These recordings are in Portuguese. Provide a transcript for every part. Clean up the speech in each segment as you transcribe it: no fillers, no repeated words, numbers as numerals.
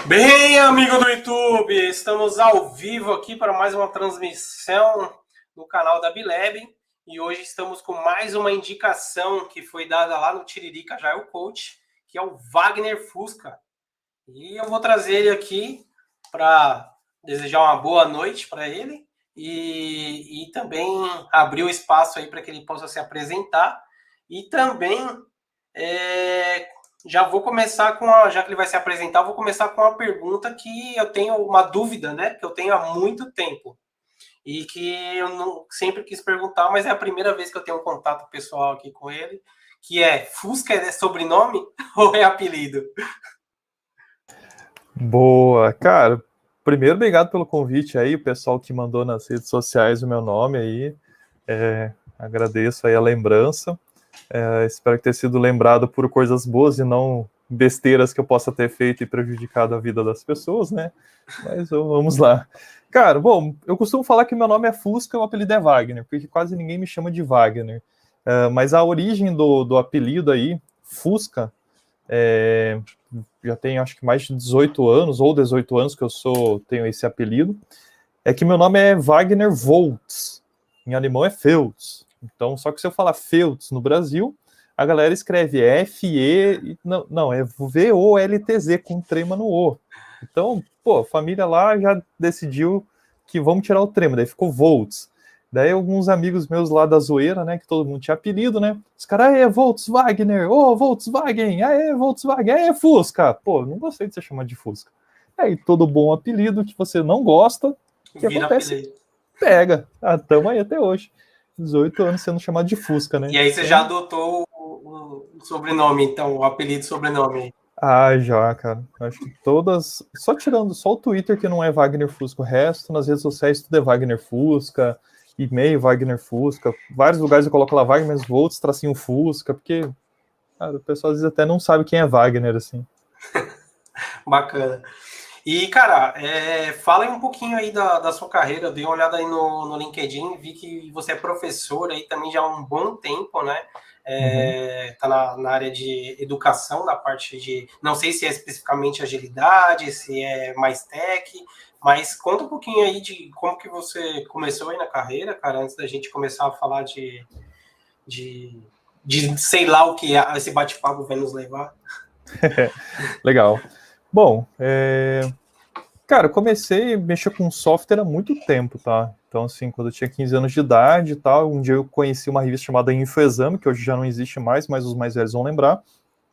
Bem, amigo do YouTube, estamos ao vivo aqui para mais uma transmissão no canal da Bileb e hoje estamos com mais uma indicação que foi dada lá no Tiririca Já é o Coach, que é o Wagner Fusca. E eu vou trazer ele aqui para desejar uma boa noite para ele e também abrir o espaço aí para que ele possa se apresentar e também já vou começar já que ele vai se apresentar, eu vou começar com uma pergunta que eu tenho uma dúvida, né? Que eu tenho há muito tempo e que eu não, sempre quis perguntar, mas é a primeira vez que eu tenho um contato pessoal aqui com ele, que é Fusca é sobrenome ou é apelido? Boa, cara. Primeiro, obrigado pelo convite aí, o pessoal que mandou nas redes sociais o meu nome aí. Agradeço aí a lembrança. Espero que tenha sido lembrado por coisas boas e não besteiras que eu possa ter feito e prejudicado a vida das pessoas, né? Mas vamos lá. Cara, bom, eu costumo falar que meu nome é Fusca e o apelido é Wagner, porque quase ninguém me chama de Wagner. Mas a origem do apelido aí, Fusca, já tem acho que mais de 18 anos, ou 18 anos que eu tenho esse apelido, é que meu nome é Wagner Voltz, em alemão é Feltz. Então, só que se eu falar Feltz no Brasil, a galera escreve F-E, não, é V-O-L-T-Z, com trema no O. Então, pô, a família lá já decidiu que vamos tirar o trema, daí ficou Voltz. Daí alguns amigos meus lá da zoeira, né, que todo mundo tinha apelido, né, os caras, aê, Volkswagen, ô, Volkswagen, aê, Volkswagen, aê, Fusca. Pô, não gostei de ser chamado de Fusca. Aí todo bom apelido que você não gosta, o que Vira acontece? apelido. Pega. Tamo aí até hoje. 18 anos sendo chamado de Fusca, né? E aí você Então, já adotou o sobrenome, então, o apelido sobrenome. já, cara. Acho que todas. Só tirando só o Twitter que não é Wagner Fusca, o resto, nas redes sociais tudo é Wagner Fusca, e-mail Wagner Fusca. Vários lugares eu coloco lá Wagner Volts, tracinho Fusca, porque, cara, o pessoal às vezes até não sabe quem é Wagner, assim. Bacana. E, cara, fala aí um pouquinho aí da sua carreira. Eu dei uma olhada aí no LinkedIn, vi que você é professor aí também já há um bom tempo, né? Tá na área de educação, na parte de. Não sei se é especificamente agilidade, se é mais tech, mas conta um pouquinho aí de como que você começou aí na carreira, cara, antes da gente começar a falar de, de sei lá o que esse bate-papo vai nos levar. Legal. Bom, cara, eu comecei a mexer com software há muito tempo, tá? Então, assim, quando eu tinha 15 anos de idade e tal, um dia eu conheci uma revista chamada InfoExame, que hoje já não existe mais, mas os mais velhos vão lembrar.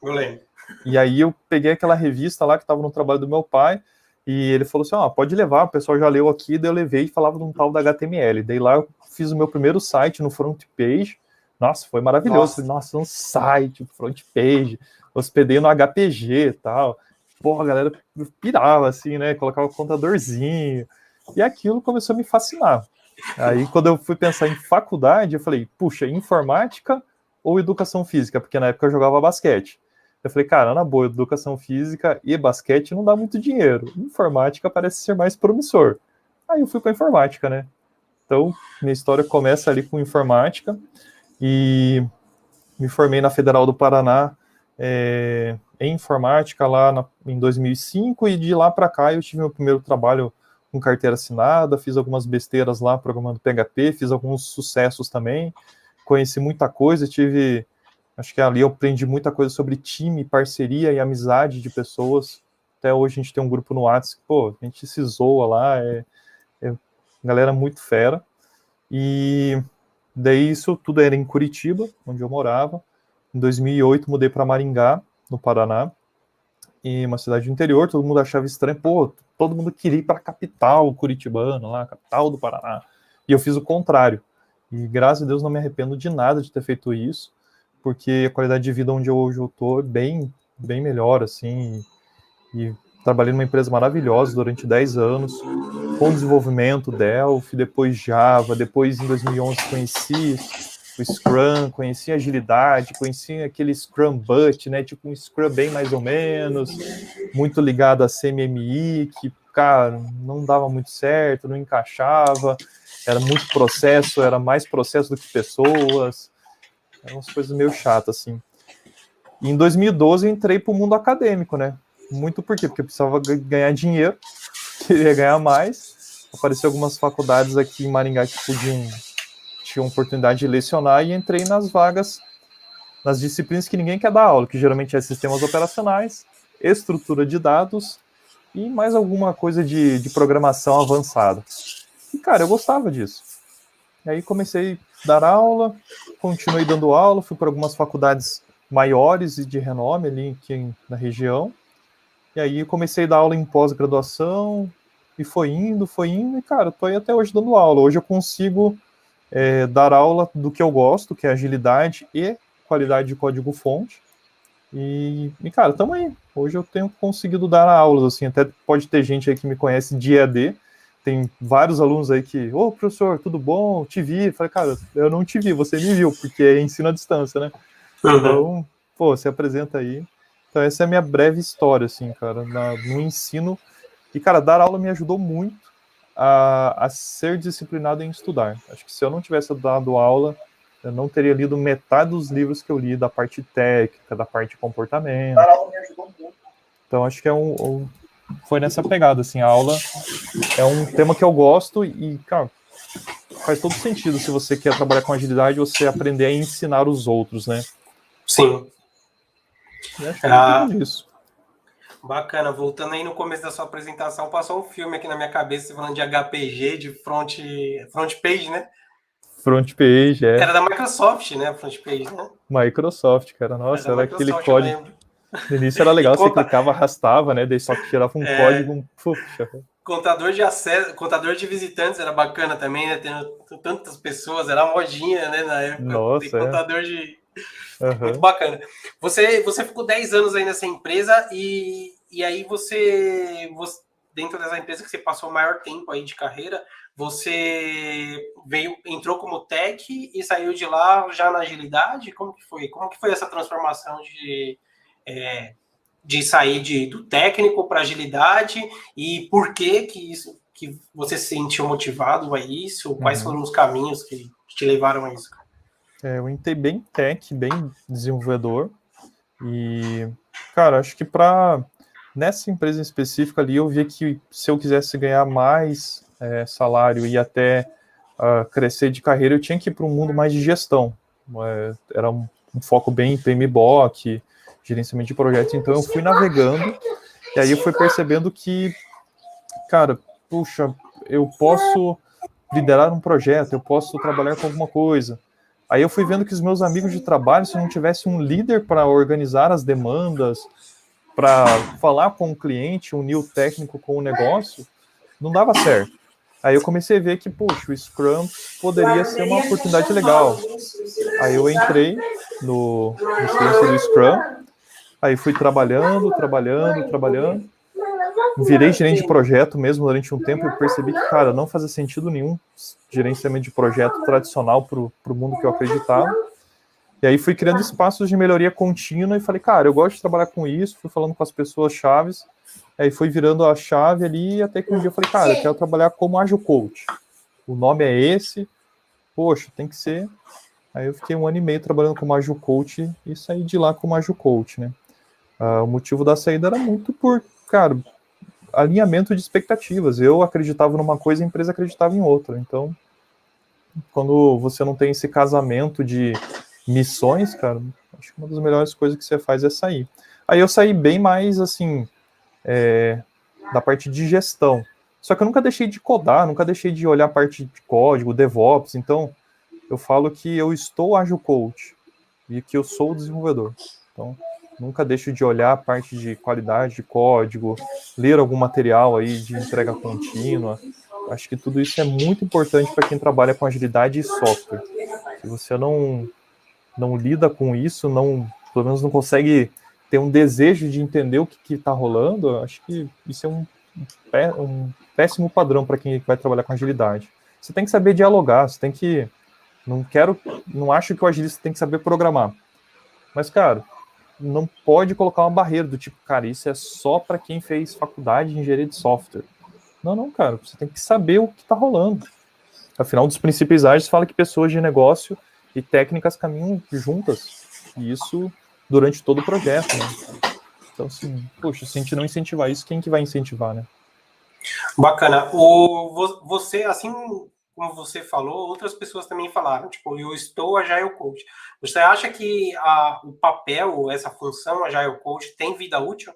Eu lembro. E aí eu peguei aquela revista lá que estava no trabalho do meu pai, e ele falou assim, pode levar, o pessoal já leu aqui, daí eu levei e falava de um tal da HTML. Daí lá eu fiz o meu primeiro site no front page. Nossa, foi maravilhoso. Nossa, um site, front page, hospedei no HPG e tal. Pô, a galera pirava, assim, né? Colocava o contadorzinho. E aquilo começou a me fascinar. Aí, quando eu fui pensar em faculdade, eu falei, puxa, informática ou educação física? Porque na época eu jogava basquete. Eu falei, cara, na boa, educação física e basquete não dá muito dinheiro. Informática parece ser mais promissor. Aí eu fui para informática, né? Então, minha história começa ali com informática e me formei na Federal do Paraná em informática lá em 2005 e de lá para cá eu tive meu primeiro trabalho com carteira assinada, fiz algumas besteiras lá programando PHP, fiz alguns sucessos também, conheci muita coisa, acho que ali eu aprendi muita coisa sobre time, parceria e amizade de pessoas. Até hoje a gente tem um grupo no WhatsApp, pô, a gente se zoa lá, galera muito fera. E daí isso tudo era em Curitiba, onde eu morava. Em 2008 mudei para Maringá, no Paraná, e uma cidade do interior, todo mundo achava estranho, pô, todo mundo queria ir para a capital curitibana, lá, capital do Paraná. E eu fiz o contrário. E graças a Deus não me arrependo de nada de ter feito isso, porque a qualidade de vida onde hoje eu tô é bem, bem melhor, assim, e trabalhei numa empresa maravilhosa durante 10 anos, com desenvolvimento Delphi, depois Java, depois em 2011 conheci o Scrum, conheci a agilidade, conheci aquele Scrum But, né, tipo um Scrum bem mais ou menos, muito ligado a CMMI, que, cara, não dava muito certo, não encaixava, era muito processo, era mais processo do que pessoas, eram umas coisas meio chatas, assim. E em 2012 eu entrei para o mundo acadêmico, né? Muito por quê? Porque eu precisava ganhar dinheiro, queria ganhar mais. Apareceu algumas faculdades aqui em Maringá que tinham oportunidade de lecionar e entrei nas vagas, nas disciplinas que ninguém quer dar aula, que geralmente é sistemas operacionais, estrutura de dados e mais alguma coisa de programação avançada. E, cara, eu gostava disso. E aí comecei a dar aula, continuei dando aula, fui para algumas faculdades maiores e de renome ali aqui na região. E aí comecei a dar aula em pós-graduação, e foi indo, e, cara, tô aí até hoje dando aula. Hoje eu consigo dar aula do que eu gosto, que é agilidade e qualidade de código-fonte. E, cara, tamo aí. Hoje eu tenho conseguido dar aulas, assim, até pode ter gente aí que me conhece de EAD, tem vários alunos aí que, ô, professor, tudo bom? Te vi. Falei, cara, eu não te vi, você me viu, porque é ensino à distância, né? Então, pô, se apresenta aí. Então, essa é a minha breve história, assim, cara, no ensino. E, cara, dar aula me ajudou muito a ser disciplinado em estudar. Acho que se eu não tivesse dado aula, eu não teria lido metade dos livros que eu li da parte técnica, da parte de comportamento. Dar aula me ajudou muito. Então, acho que foi nessa pegada, assim, a aula é um tema que eu gosto e, cara, faz todo sentido se você quer trabalhar com agilidade, você aprender a ensinar os outros, né? Sim. E acho que é tudo isso. Bacana. Voltando aí no começo da sua apresentação, passou um filme aqui na minha cabeça, falando de HPG, de front page, né? Front page, é. Era da Microsoft, né? Front page, né? Microsoft, cara. Nossa, era aquele código. No início era legal, você clicava, arrastava, né? Daí só que tirava um código, puxa. Contador de acesso, contador de visitantes era bacana também, né? Tendo tantas pessoas, era modinha, né? Na época. Nossa, contador de... Muito bacana. Você ficou 10 anos aí nessa empresa e aí você, dentro dessa empresa que você passou o maior tempo aí de carreira, você entrou como tech e saiu de lá já na agilidade? Como que foi? Como que foi essa transformação de sair do técnico para agilidade e por que você se sentiu motivado a isso? Quais foram os caminhos que te levaram a isso? Eu entrei bem tech, bem desenvolvedor e, cara, acho que nessa empresa em específica ali eu vi que se eu quisesse ganhar mais salário e até crescer de carreira, eu tinha que ir para um mundo mais de gestão. Era um foco bem em PMBOK, gerenciamento de projetos, então eu fui navegando e aí eu fui percebendo que, cara, puxa, eu posso liderar um projeto, eu posso trabalhar com alguma coisa. Aí eu fui vendo que os meus amigos de trabalho, se não tivesse um líder para organizar as demandas, para falar com o cliente, unir o técnico com o negócio, não dava certo. Aí eu comecei a ver que, puxa, o Scrum poderia ser uma oportunidade legal. Aí eu entrei no curso do Scrum, aí fui trabalhando, virei gerente de projeto mesmo durante um tempo e percebi que, cara, não fazia sentido nenhum gerenciamento de projeto tradicional para o mundo que eu acreditava. E aí fui criando espaços de melhoria contínua e falei, cara, eu gosto de trabalhar com isso, fui falando com as pessoas chaves, aí fui virando a chave ali, até que um dia eu falei, cara, eu quero trabalhar como Agile Coach. O nome é esse, poxa, tem que ser. Aí eu fiquei 1 ano e meio trabalhando como Agile Coach e saí de lá como Agile Coach, né? O motivo da saída era muito por, cara, alinhamento de expectativas. Eu acreditava numa coisa, a empresa acreditava em outra. Então, quando você não tem esse casamento de missões, cara, acho que uma das melhores coisas que você faz é sair. Aí eu saí bem mais, assim, da parte de gestão. Só que eu nunca deixei de codar, nunca deixei de olhar a parte de código, DevOps. Então, eu falo que eu estou Agile Coach e que eu sou o desenvolvedor. Então, nunca deixo de olhar a parte de qualidade de código, ler algum material aí de entrega contínua. Acho que tudo isso é muito importante para quem trabalha com agilidade e software. Se você não lida com isso, pelo menos não consegue ter um desejo de entender o que está rolando, acho que isso é um péssimo padrão para quem vai trabalhar com agilidade. Você tem que saber dialogar, você tem que... Não acho que o agilista tem que saber programar. Mas, cara, não pode colocar uma barreira do tipo, cara, isso é só para quem fez faculdade de engenharia de software. Não, cara, você tem que saber o que está rolando. Afinal, dos princípios ágeis fala que pessoas de negócio e técnicas caminham juntas. E isso durante todo o projeto, né? Então, assim, poxa, se a gente não incentivar isso, quem que vai incentivar, né? Bacana. Você, assim como você falou, outras pessoas também falaram, tipo, eu estou Agile Coach. Você acha que o papel, essa função Agile Coach tem vida útil?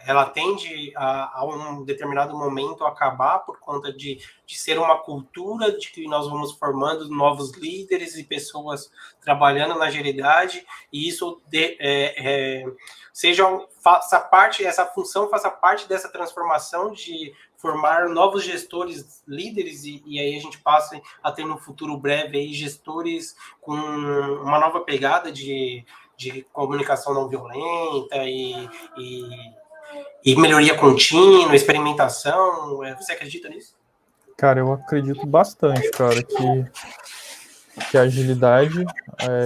Ela tende a um determinado momento acabar por conta de ser uma cultura de que nós vamos formando novos líderes e pessoas trabalhando na agilidade, e isso essa função faça parte dessa transformação de formar novos gestores líderes, e aí a gente passa a ter no futuro breve aí gestores com uma nova pegada de comunicação não violenta e melhoria contínua, experimentação. Você acredita nisso? Cara, eu acredito bastante, cara, que a agilidade,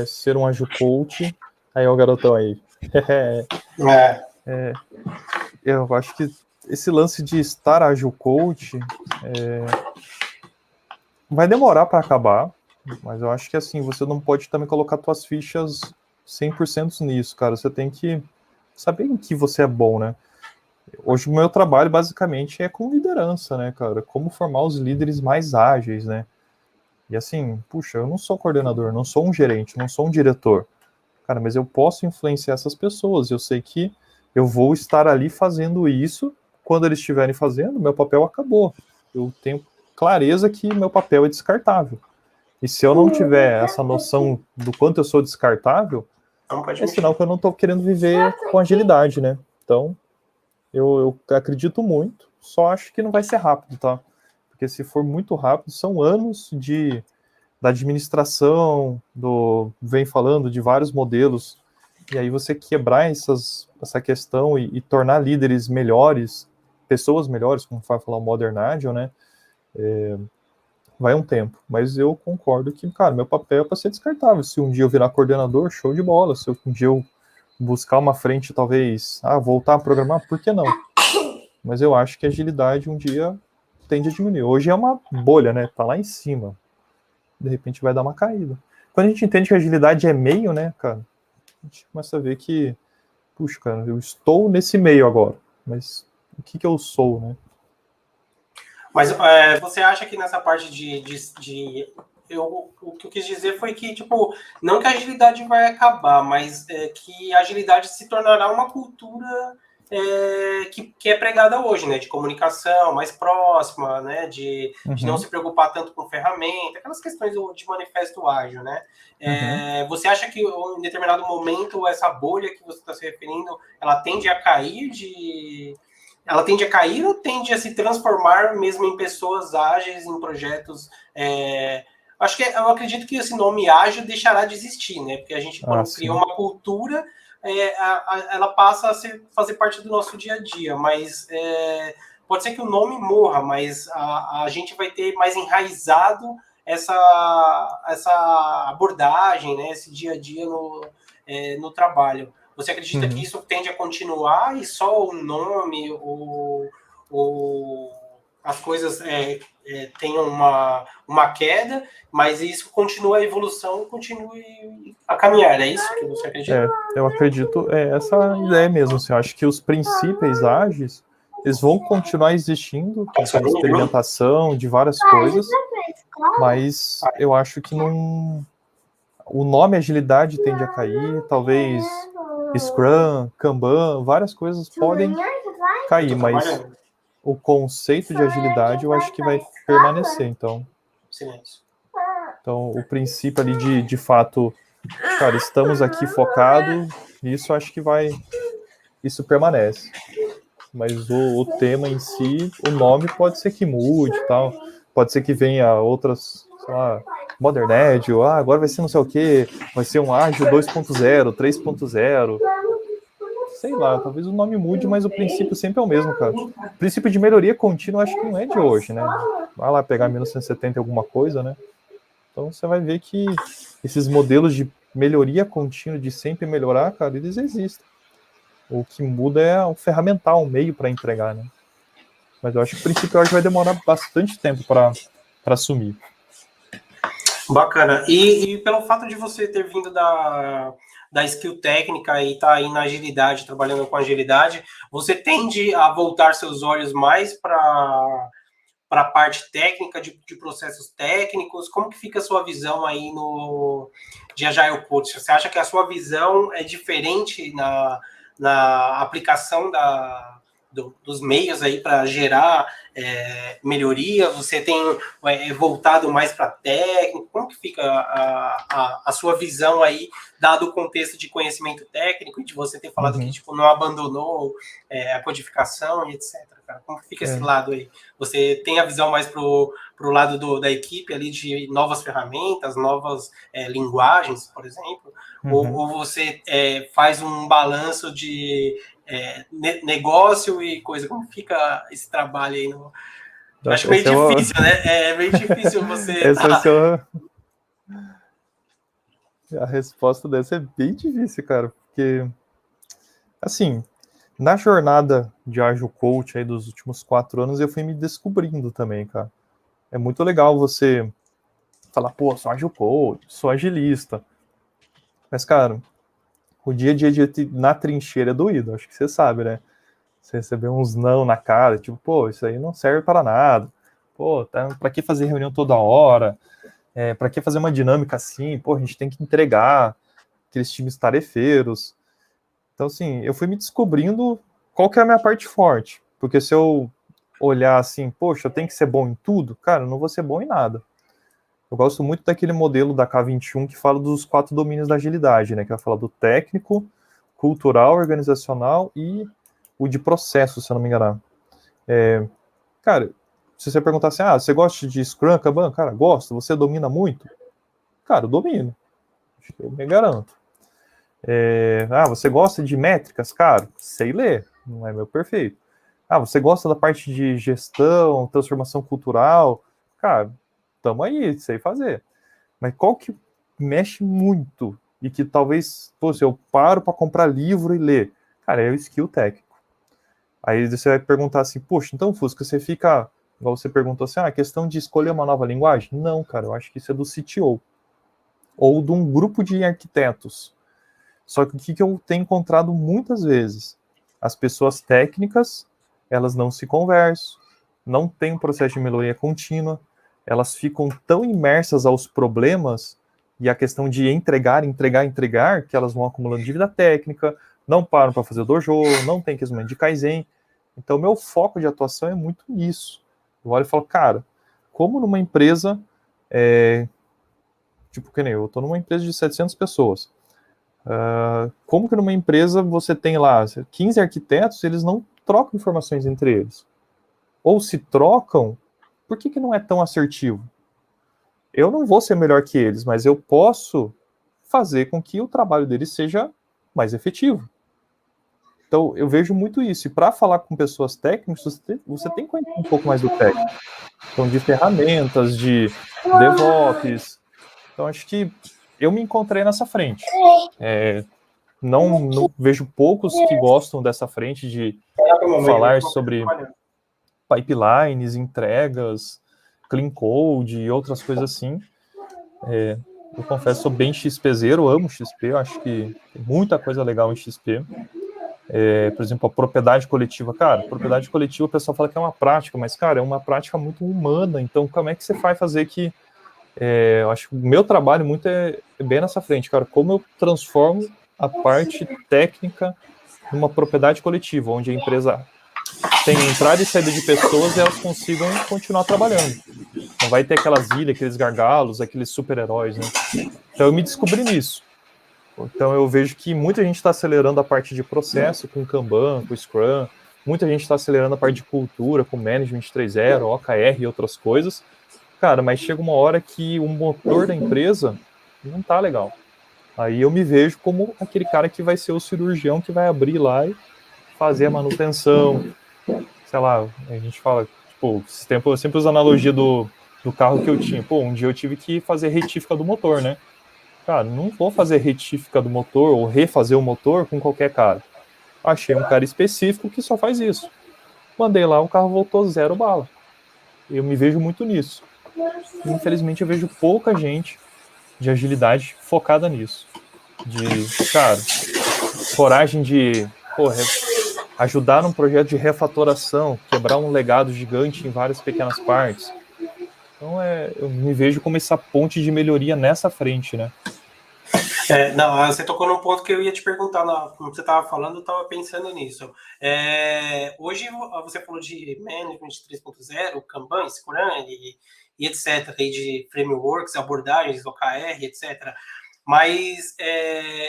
ser um Agile Coach, aí ó o garotão aí. Eu acho que esse lance de estar Agile Coach vai demorar para acabar, mas eu acho que assim, você não pode também colocar suas fichas 100% nisso, cara. Você tem que saber em que você é bom, né? Hoje o meu trabalho basicamente é com liderança, né, cara? Como formar os líderes mais ágeis, né? E assim, puxa, eu não sou coordenador, não sou um gerente, não sou um diretor. Cara, mas eu posso influenciar essas pessoas. Eu sei que eu vou estar ali fazendo isso. Quando eles estiverem fazendo, meu papel acabou. Eu tenho clareza que meu papel é descartável. E se eu não tiver essa noção do quanto eu sou descartável, é sinal que eu não estou querendo viver com agilidade, né? Então, eu acredito muito, só acho que não vai ser rápido, tá? Porque se for muito rápido, são anos da administração, vem falando de vários modelos, e aí você quebrar essa questão e tornar líderes melhores, pessoas melhores, como vai falar o Modern Agile, né? Vai um tempo, mas eu concordo que, cara, meu papel é para ser descartável. Se um dia eu virar coordenador, show de bola. Se um dia eu buscar uma frente, talvez, voltar a programar, por que não? Mas eu acho que a agilidade um dia tende a diminuir. Hoje é uma bolha, né? Tá lá em cima. De repente vai dar uma caída. Quando a gente entende que a agilidade é meio, né, cara, a gente começa a ver que, puxa, cara, eu estou nesse meio agora, mas o que eu sou, né? Mas você acha que nessa parte o que eu quis dizer foi que, tipo, não que a agilidade vai acabar, mas que a agilidade se tornará uma cultura que é pregada hoje, né? De comunicação mais próxima, né? De não se preocupar tanto com ferramenta, aquelas questões de manifesto ágil, né? Você acha que em determinado momento essa bolha que você está se referindo, ela tende a cair ela tende a cair ou tende a se transformar mesmo em pessoas ágeis, em projetos? Eu acredito que esse nome ágil deixará de existir, né? Porque a gente, quando cria uma cultura, ela passa a fazer parte do nosso dia a dia, mas pode ser que o nome morra, mas a gente vai ter mais enraizado essa abordagem, né? Esse dia a dia no trabalho. Você acredita que isso tende a continuar e só o nome ou as coisas tenham uma queda, mas isso continua a evolução, continue a caminhar? É isso que você acredita? Eu acredito, essa ideia mesmo. Assim, eu acho que os princípios ágeis, eles vão continuar existindo, de experimentação, de várias coisas, mas eu acho que não... O nome agilidade tende a cair, talvez Scrum, Kanban, várias coisas podem cair, mas o conceito de agilidade eu acho que vai permanecer. Então, o princípio ali de fato, cara, estamos aqui focados, isso acho que isso permanece. Mas o tema em si, o nome pode ser que mude e tal, pode ser que venha outras, sei lá, Modern Agile, agora vai ser não sei o que, vai ser um Agile 2.0, 3.0, sei lá, talvez o nome mude, mas o princípio sempre é o mesmo, cara. O princípio de melhoria contínua acho que não é de hoje, né? Vai lá pegar 1970 alguma coisa, né? Então você vai ver que esses modelos de melhoria contínua, de sempre melhorar, cara, eles existem. O que muda é o ferramental, o meio para entregar, né? Mas eu acho que o princípio hoje vai demorar bastante tempo para assumir. Bacana. E pelo fato de você ter vindo da skill técnica e está aí na agilidade, trabalhando com agilidade, você tende a voltar seus olhos mais para a parte técnica, de processos técnicos? Como que fica a sua visão aí de Agile Coach? Você acha que a sua visão é diferente na aplicação dos meios aí para gerar melhoria? Você tem voltado mais para técnico? Como que fica a sua visão aí, dado o contexto de conhecimento técnico e de você ter falado que tipo, não abandonou a codificação e etc. Cara? Como que fica esse lado aí? Você tem a visão mais pro lado da equipe ali de novas ferramentas, novas linguagens, por exemplo? Ou você faz um balanço de negócio e coisa? Como fica esse trabalho aí? Acho meio difícil, né? É meio difícil você... A resposta dessa é bem difícil, cara, porque, assim, na jornada de Agile Coach aí dos últimos 4 anos, eu fui me descobrindo também, cara. É muito legal você falar, pô, sou Agile Coach, sou agilista. Mas, cara, o dia a dia na trincheira é doído, acho que você sabe, né? Você receber uns não na cara, tipo, pô, isso aí não serve para nada. Pô, pra que fazer reunião toda hora? Pra que fazer uma dinâmica assim? Pô, a gente tem que entregar aqueles times tarefeiros. Então, assim, eu fui me descobrindo qual que é a minha parte forte. Porque se eu olhar assim, poxa, eu tenho que ser bom em tudo, cara, eu não vou ser bom em nada. Eu gosto muito daquele modelo da K21 que fala dos 4 domínios da agilidade, né? Que vai falar do técnico, cultural, organizacional e o de processo, se eu não me engano. Cara, se você perguntar assim, você gosta de Scrum, Kanban? Cara, gosto. Você domina muito? Cara, eu domino. Eu me garanto. Você gosta de métricas? Cara, sei ler. Não é meu perfeito. Você gosta da parte de gestão, transformação cultural? Cara, tamo aí, sei fazer. Mas qual que mexe muito e que talvez, se eu paro para comprar livro e ler? Cara, é o skill técnico. Aí você vai perguntar assim, poxa, então, Fusca, você fica, igual você perguntou assim, a questão de escolher uma nova linguagem? Não, cara, eu acho que isso é do CTO. Ou de um grupo de arquitetos. Só que o que eu tenho encontrado muitas vezes? As pessoas técnicas, elas não se conversam, não tem um processo de melhoria contínua, elas ficam tão imersas aos problemas e a questão de entregar, que elas vão acumulando dívida técnica, não param para fazer o dojo, não tem aquecimento de Kaizen. Então, meu foco de atuação é muito nisso. Eu olho e falo, cara, como numa empresa, tipo que nem eu estou numa empresa de 700 pessoas, como que numa empresa você tem lá 15 arquitetos, eles não trocam informações entre eles? Ou se trocam, por que não é tão assertivo? Eu não vou ser melhor que eles, mas eu posso fazer com que o trabalho deles seja mais efetivo. Então, eu vejo muito isso. E para falar com pessoas técnicas, você tem que conhecer um pouco mais do técnico. Então, de ferramentas, de DevOps. Então, acho que eu me encontrei nessa frente. Não vejo poucos que gostam dessa frente de falar sobre pipelines, entregas, clean code e outras coisas assim. Eu confesso, sou bem XPzero, amo XP, eu acho que tem muita coisa legal em XP. Por exemplo, a propriedade coletiva. Cara, propriedade coletiva o pessoal fala que é uma prática, mas, cara, é uma prática muito humana. Então, como é que você vai fazer que... eu acho que o meu trabalho muito é bem nessa frente, cara. Como eu transformo a parte técnica numa propriedade coletiva, onde a empresa tem entrada e saída de pessoas e elas consigam continuar trabalhando. Não vai ter aquelas ilhas, aqueles gargalos, aqueles super-heróis, né? Então eu me descobri nisso. Então eu vejo que muita gente está acelerando a parte de processo com Kanban, com Scrum, muita gente está acelerando a parte de cultura com Management 3.0, OKR e outras coisas. Cara, mas chega uma hora que o motor da empresa não tá legal. Aí eu me vejo como aquele cara que vai ser o cirurgião que vai abrir lá e fazer a manutenção. Sei lá, a gente fala, tipo, esse tempo eu sempre uso a analogia do carro que eu tinha. Pô, um dia eu tive que fazer retífica do motor, né? Cara, não vou fazer retífica do motor ou refazer o motor com qualquer cara. Achei um cara específico que só faz isso. Mandei lá, o carro voltou 0 bala. Eu me vejo muito nisso. Infelizmente eu vejo pouca gente de agilidade focada nisso. cara, coragem de ajudar num projeto de refatoração, quebrar um legado gigante em várias pequenas partes. Então, eu me vejo como essa ponte de melhoria nessa frente, né? Não, você tocou num ponto que eu ia te perguntar, como você estava falando, eu estava pensando nisso. Hoje você falou de Management 3.0, Kanban, Scrum e etc., e de frameworks, abordagens, OKR, etc. Mas,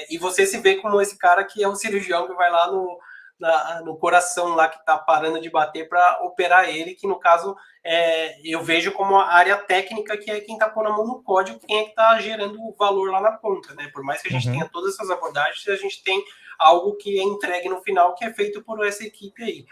e você se vê como esse cara que é o cirurgião que vai lá no coração lá que está parando de bater para operar ele, que no caso eu vejo como a área técnica, que é quem está pondo a mão no código, quem é que está gerando o valor lá na ponta, né? Por mais que a gente tenha todas essas abordagens, a gente tem algo que é entregue no final, que é feito por essa equipe aí.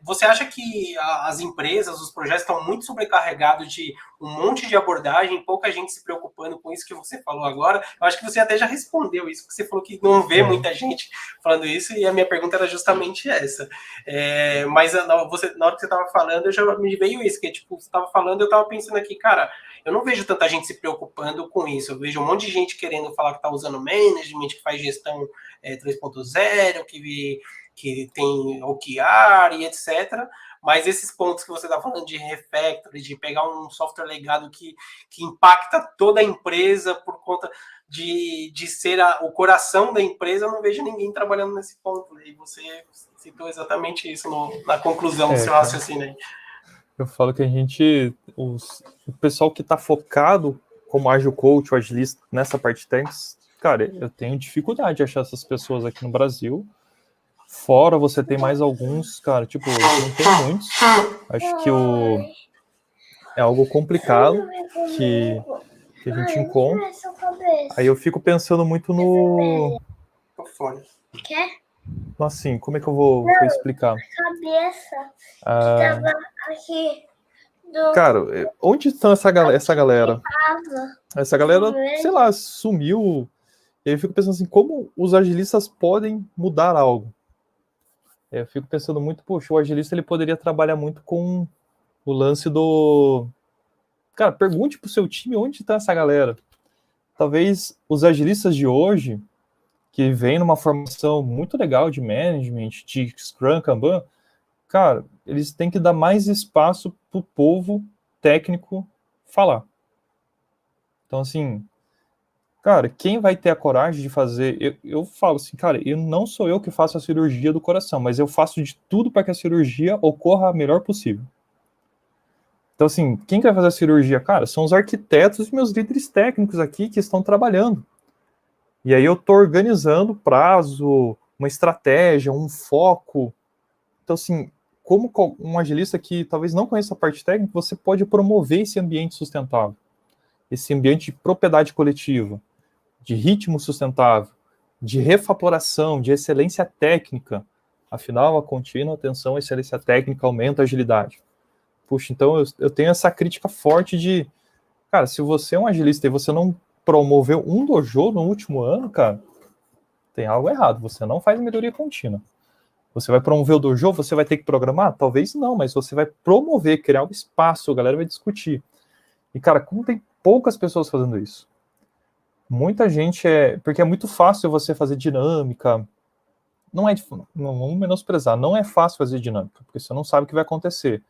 Você acha que as empresas, os projetos estão muito sobrecarregados de um monte de abordagem, pouca gente se preocupando com isso que você falou agora? Eu acho que você até já respondeu isso, que você falou que não vê muita gente falando isso, e a minha pergunta era justamente essa. Mas na hora que você estava falando, já me veio isso, que tipo, você estava falando, eu estava pensando aqui, cara, eu não vejo tanta gente se preocupando com isso, eu vejo um monte de gente querendo falar que está usando management, que faz gestão 3.0, que tem OKR e etc., mas esses pontos que você está falando de refactory, de pegar um software legado que impacta toda a empresa por conta de ser o coração da empresa, eu não vejo ninguém trabalhando nesse ponto. E você citou exatamente isso na conclusão do seu raciocínio aí. Eu falo que o pessoal que está focado como Agile Coach ou Agilista nessa parte técnica, cara, eu tenho dificuldade de achar essas pessoas aqui no Brasil. Fora você tem mais alguns, cara, tipo, não tem muitos. Acho que é algo complicado que a gente encontra. Aí eu fico pensando muito no... Quer? Assim, como é que eu vou explicar? Cabeça que tava aqui. Cara, onde estão essa galera? Essa galera, sei lá, sumiu. E aí eu fico pensando assim, como os agilistas podem mudar algo? Eu fico pensando muito, poxa, o agilista ele poderia trabalhar muito com o lance do... Cara, pergunte pro seu time onde está essa galera. Talvez os agilistas de hoje, que vêm numa formação muito legal de management, de Scrum, Kanban, cara, eles têm que dar mais espaço pro povo técnico falar. Então, assim, cara, quem vai ter a coragem de fazer... Eu falo assim, cara, não sou eu que faço a cirurgia do coração, mas eu faço de tudo para que a cirurgia ocorra a melhor possível. Então, assim, quem vai fazer a cirurgia? Cara, são os arquitetos e meus líderes técnicos aqui que estão trabalhando. E aí eu estou organizando prazo, uma estratégia, um foco. Então, assim, como um agilista que talvez não conheça a parte técnica, você pode promover esse ambiente sustentável, esse ambiente de propriedade coletiva, de ritmo sustentável, de refatoração, de excelência técnica. Afinal, a contínua atenção à excelência técnica aumenta a agilidade. Puxa, então eu tenho essa crítica forte de, cara, se você é um agilista e você não promoveu um dojo no último ano, cara, tem algo errado, você não faz melhoria contínua. Você vai promover o dojo, você vai ter que programar? Talvez não, mas você vai promover, criar um espaço, a galera vai discutir. E, cara, como tem poucas pessoas fazendo isso? Muita gente porque é muito fácil você fazer dinâmica. Não vamos menosprezar, não é fácil fazer dinâmica, porque você não sabe o que vai acontecer.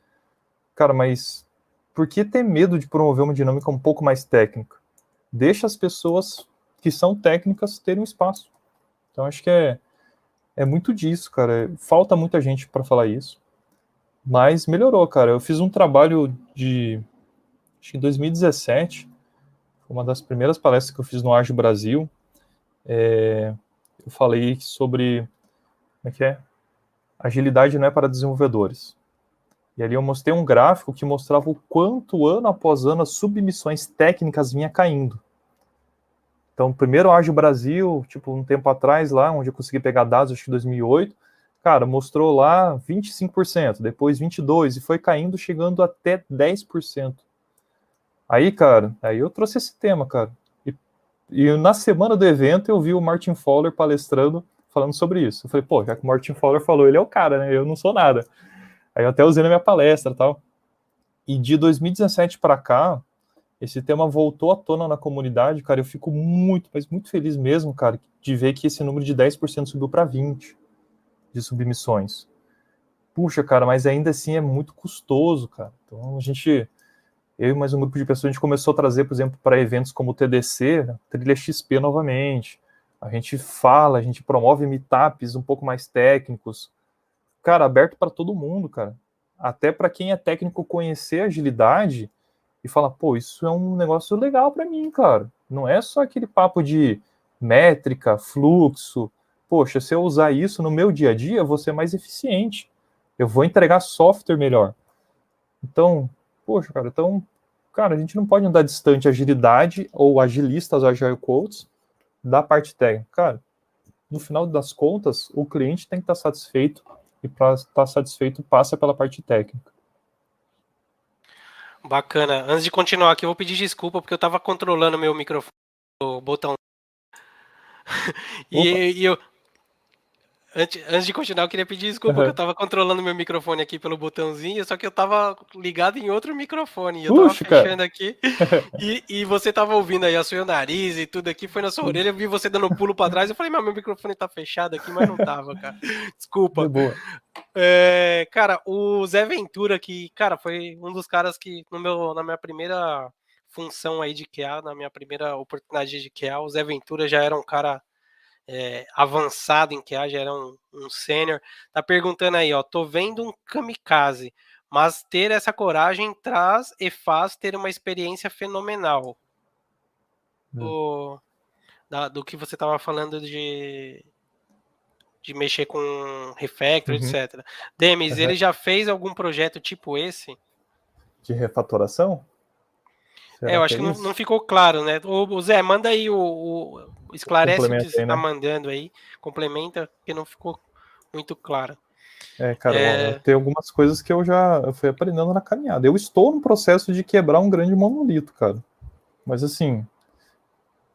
Cara, mas por que ter medo de promover uma dinâmica um pouco mais técnica? Deixa as pessoas que são técnicas terem um espaço. Então, acho que é muito disso, cara. Falta muita gente para falar isso. Mas melhorou, cara. Eu fiz um trabalho acho que em 2017, uma das primeiras palestras que eu fiz no Agile Brasil. Eu falei sobre, como é que é? Agilidade não é para desenvolvedores. E ali eu mostrei um gráfico que mostrava o quanto, ano após ano, as submissões técnicas vinha caindo. Então, primeiro o Agile Brasil, tipo, um tempo atrás lá, onde eu consegui pegar dados, acho que em 2008, cara, mostrou lá 25%, depois 22%, e foi caindo, chegando até 10%. Aí, cara, eu trouxe esse tema, cara. E na semana do evento eu vi o Martin Fowler palestrando, falando sobre isso. Eu falei, pô, já que o Martin Fowler falou, ele é o cara, né? Eu não sou nada. Aí eu até usei na minha palestra e tal. E de 2017 para cá, esse tema voltou à tona na comunidade, cara, eu fico muito, mas muito feliz mesmo, cara, de ver que esse número de 10% subiu para 20% de submissões. Puxa, cara, mas ainda assim é muito custoso, cara. Então eu e mais um grupo de pessoas, a gente começou a trazer, por exemplo, para eventos como o TDC, né, Trilha XP novamente. A gente promove meetups um pouco mais técnicos. Cara, aberto para todo mundo, cara. Até para quem é técnico conhecer agilidade e falar, pô, isso é um negócio legal para mim, cara. Não é só aquele papo de métrica, fluxo. Poxa, se eu usar isso no meu dia a dia, eu vou ser mais eficiente. Eu vou entregar software melhor. Então, poxa, cara, a gente não pode andar distante agilidade ou agilistas, agile coaches, da parte técnica. Cara, no final das contas, o cliente tem que estar satisfeito e para estar satisfeito passa pela parte técnica. Bacana. Antes de continuar aqui, eu vou pedir desculpa porque eu estava controlando meu microfone, o botão. E eu, antes de continuar, eu queria pedir desculpa porque eu estava controlando meu microfone aqui pelo botãozinho, só que eu estava ligado em outro microfone. E eu estava fechando aqui e você estava ouvindo aí a seu nariz e tudo aqui, foi na sua orelha, eu vi você dando um pulo para trás, eu falei, mas meu microfone tá fechado aqui, mas não tava, cara. Desculpa. Boa. Cara, o Zé Ventura, que, cara, foi um dos caras que na minha primeira função aí de QA, na minha primeira oportunidade de QA, o Zé Ventura já era um cara avançado em QA, já era um sênior. Tá perguntando aí, ó, tô vendo um kamikaze, mas ter essa coragem traz e faz ter uma experiência fenomenal. Do que você tava falando de mexer com refactor, etc. Demis, ele já fez algum projeto tipo esse? De refatoração? Eu acho que não ficou claro, né? O Zé, manda aí esclarece o que você tá mandando aí, complementa, porque não ficou muito claro. Cara, tem algumas coisas que eu fui aprendendo na caminhada. Eu estou no processo de quebrar um grande monolito, cara. Mas assim,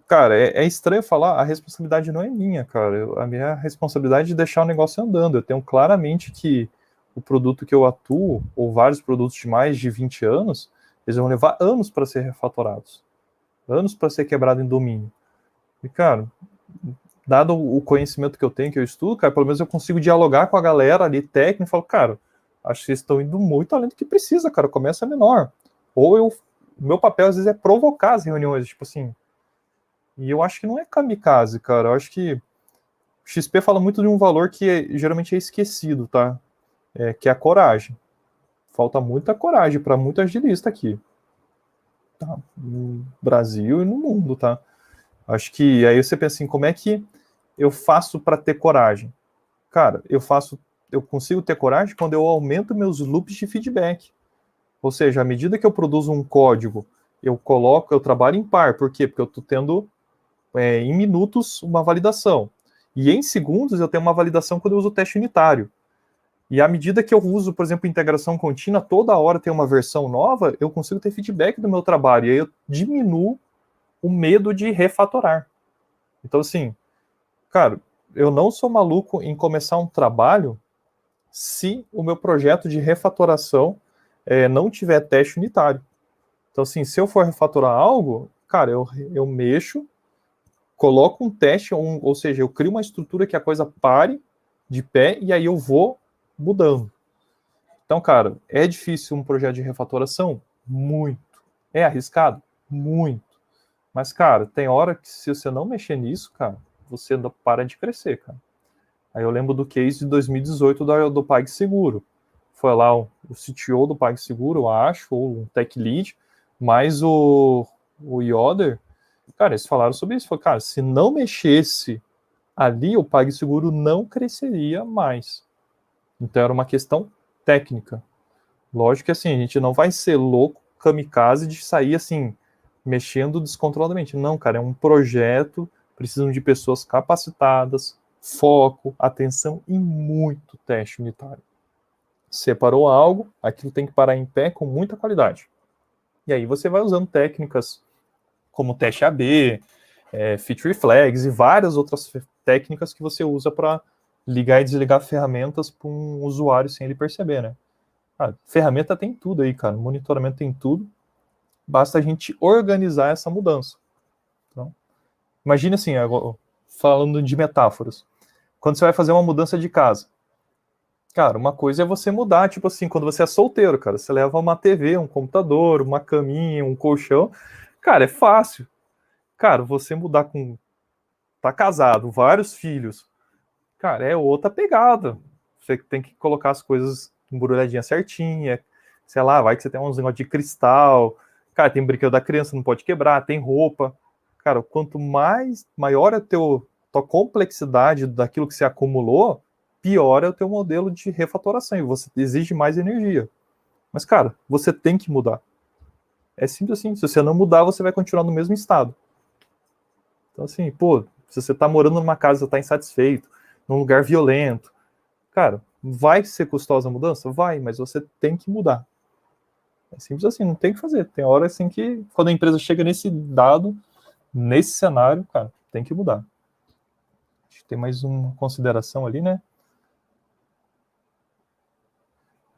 cara, é estranho falar, a responsabilidade não é minha, cara. A minha responsabilidade é de deixar o negócio andando. Eu tenho claramente que o produto que eu atuo, ou vários produtos de mais de 20 anos, eles vão levar anos para ser refatorados. Anos para ser quebrado em domínio. E, cara, dado o conhecimento que eu tenho, que eu estudo, cara, pelo menos eu consigo dialogar com a galera ali técnica e falo, cara, acho que vocês estão indo muito além do que precisa, cara, começa menor. Ou meu papel às vezes é provocar as reuniões, tipo assim. E eu acho que não é kamikaze, cara. Eu acho que o XP fala muito de um valor que geralmente é esquecido, tá? Que é a coragem. Falta muita coragem para muito agilista aqui. Tá? No Brasil e no mundo, tá? Acho que aí você pensa assim, como é que eu faço para ter coragem? Cara, eu consigo ter coragem quando eu aumento meus loops de feedback. Ou seja, à medida que eu produzo um código, eu trabalho em par. Por quê? Porque eu estou tendo em minutos uma validação. E em segundos eu tenho uma validação quando eu uso o teste unitário. E à medida que eu uso, por exemplo, integração contínua, toda hora tem uma versão nova, eu consigo ter feedback do meu trabalho. E aí eu diminuo o medo de refatorar. Então, assim, cara, eu não sou maluco em começar um trabalho se o meu projeto de refatoração não tiver teste unitário. Então, assim, se eu for refatorar algo, cara, eu mexo, coloco um teste, ou seja, eu crio uma estrutura que a coisa pare de pé e aí eu vou mudando. Então, cara, é difícil um projeto de refatoração? Muito. É arriscado? Muito. Mas, cara, tem hora que se você não mexer nisso, cara, você para de crescer, cara. Aí eu lembro do case de 2018 do PagSeguro. Foi lá o CTO do PagSeguro, eu acho, ou um tech lead, mais o Yoder. Cara, eles falaram sobre isso. Falaram, cara, se não mexesse ali, o PagSeguro não cresceria mais. Então era uma questão técnica. Lógico que assim, a gente não vai ser louco, kamikaze, de sair assim, mexendo descontroladamente. Não, cara, é um projeto, precisam de pessoas capacitadas, foco, atenção e muito teste unitário. Separou algo, aquilo tem que parar em pé com muita qualidade. E aí você vai usando técnicas como teste AB, feature flags e várias outras técnicas que você usa para ligar e desligar ferramentas para um usuário sem ele perceber, né? Ferramenta tem tudo aí, cara. Monitoramento tem tudo. basta a gente organizar essa mudança. Então, imagine assim, falando de metáforas, quando você vai fazer uma mudança de casa, cara, uma coisa é você mudar, tipo assim, quando você é solteiro, cara, você leva uma TV, um computador, uma caminha, um colchão, cara, é fácil. Cara, você mudar tá casado, vários filhos, cara, é outra pegada. Você tem que colocar as coisas embrulhadinha certinha, sei lá, vai que você tem uns negócios de cristal, cara, tem brinquedo da criança, não pode quebrar, tem roupa. Cara, quanto maior é tua complexidade daquilo que você acumulou, pior é o teu modelo de refatoração e você exige mais energia. Mas, cara, você tem que mudar. É simples assim. Se você não mudar, você vai continuar no mesmo estado. Então, assim, pô, se você tá morando numa casa, você tá insatisfeito, num lugar violento, cara, vai ser custosa a mudança? Vai, mas você tem que mudar. É simples assim, não tem o que fazer. Tem hora assim que, quando a empresa chega nesse dado, nesse cenário, cara, tem que mudar. Acho que tem mais uma consideração ali, né?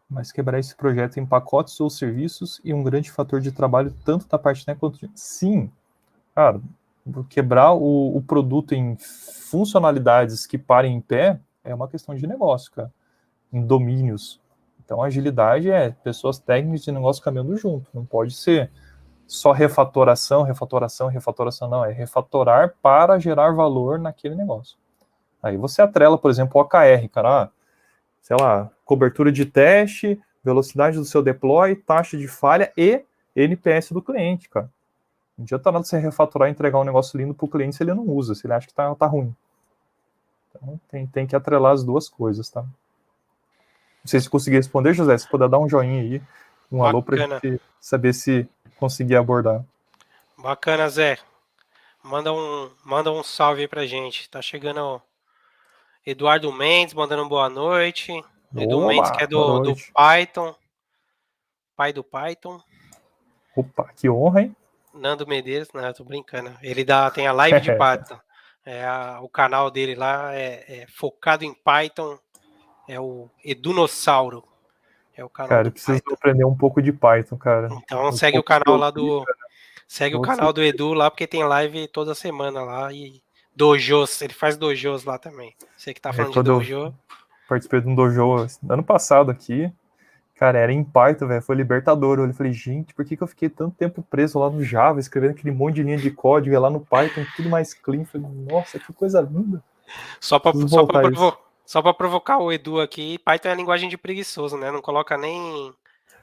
Mas quebrar esse projeto em pacotes ou serviços e um grande fator de trabalho, tanto da parte né, quanto de... Sim, cara, quebrar o produto em funcionalidades que parem em pé é uma questão de negócio, cara. Em domínios. Então, agilidade é pessoas técnicas de negócio caminhando junto. Não pode ser só refatoração, não. É refatorar para gerar valor naquele negócio. Aí você atrela, por exemplo, o OKR, cara. Sei lá, cobertura de teste, velocidade do seu deploy, taxa de falha e NPS do cliente, cara. Não adianta nada você refatorar e entregar um negócio lindo pro cliente se ele não usa, se ele acha que tá ruim. Então, tem que atrelar as duas coisas, tá? Não sei se consegui responder, José. Se puder dar um joinha aí, um alô pra gente saber se conseguir abordar. Bacana, Zé. Manda um salve aí pra gente. Tá chegando o Eduardo Mendes, mandando boa noite. Edu Mendes, que é do Python. Pai do Python. Opa, que honra, hein? Nando Medeiros, não, eu tô brincando. Ele tem a live de Python. O canal dele lá é focado em Python. É o Edunossauro. É o canal cara, do eu preciso Python. aprender um pouco de Python, cara. Então segue o canal lá do... Segue o canal do Edu lá, porque tem live toda semana lá. E dojos, ele faz dojos lá também. Você que tá falando de dojo. Participei de um dojo ano passado aqui. Cara, era em Python, velho. Foi libertador. Eu falei, gente, por que eu fiquei tanto tempo preso lá no Java, escrevendo aquele monte de linha de código, e lá no Python, tudo mais clean. Eu falei, nossa, que coisa linda. Só pra provocar o Edu aqui, Python é a linguagem de preguiçoso, né? Não coloca nem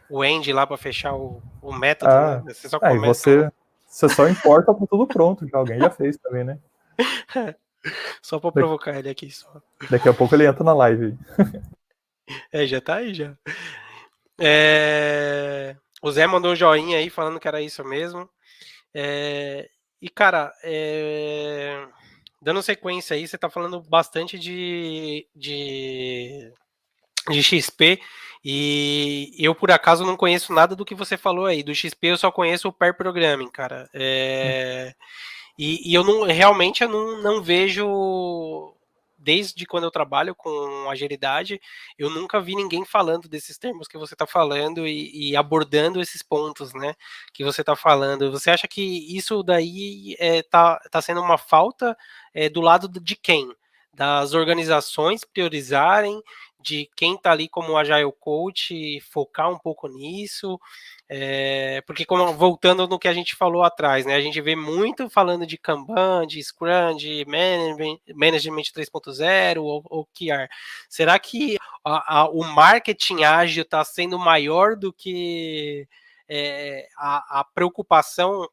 o end lá pra fechar o método, né? Você só começa. Você só importa com tudo pronto, já alguém já fez também, né? Só pra provocar ele aqui. Só. Daqui a pouco ele entra na live. Já tá aí, já. O Zé mandou um joinha aí, falando que era isso mesmo. E, cara, dando sequência aí, você tá falando bastante de XP, e eu, por acaso, não conheço nada do que você falou aí. Do XP eu só conheço o pair programming, cara. E eu realmente eu não vejo, desde quando eu trabalho com agilidade, eu nunca vi ninguém falando desses termos que você está falando e abordando esses pontos, né, que você está falando. Você acha que isso daí tá sendo uma falta do lado de quem? Das organizações priorizarem, de quem está ali como Agile Coach, focar um pouco nisso, porque voltando no que a gente falou atrás, né, a gente vê muito falando de Kanban, de Scrum, de Management 3.0 ou OKR. Será que o marketing ágil está sendo maior do que a preocupação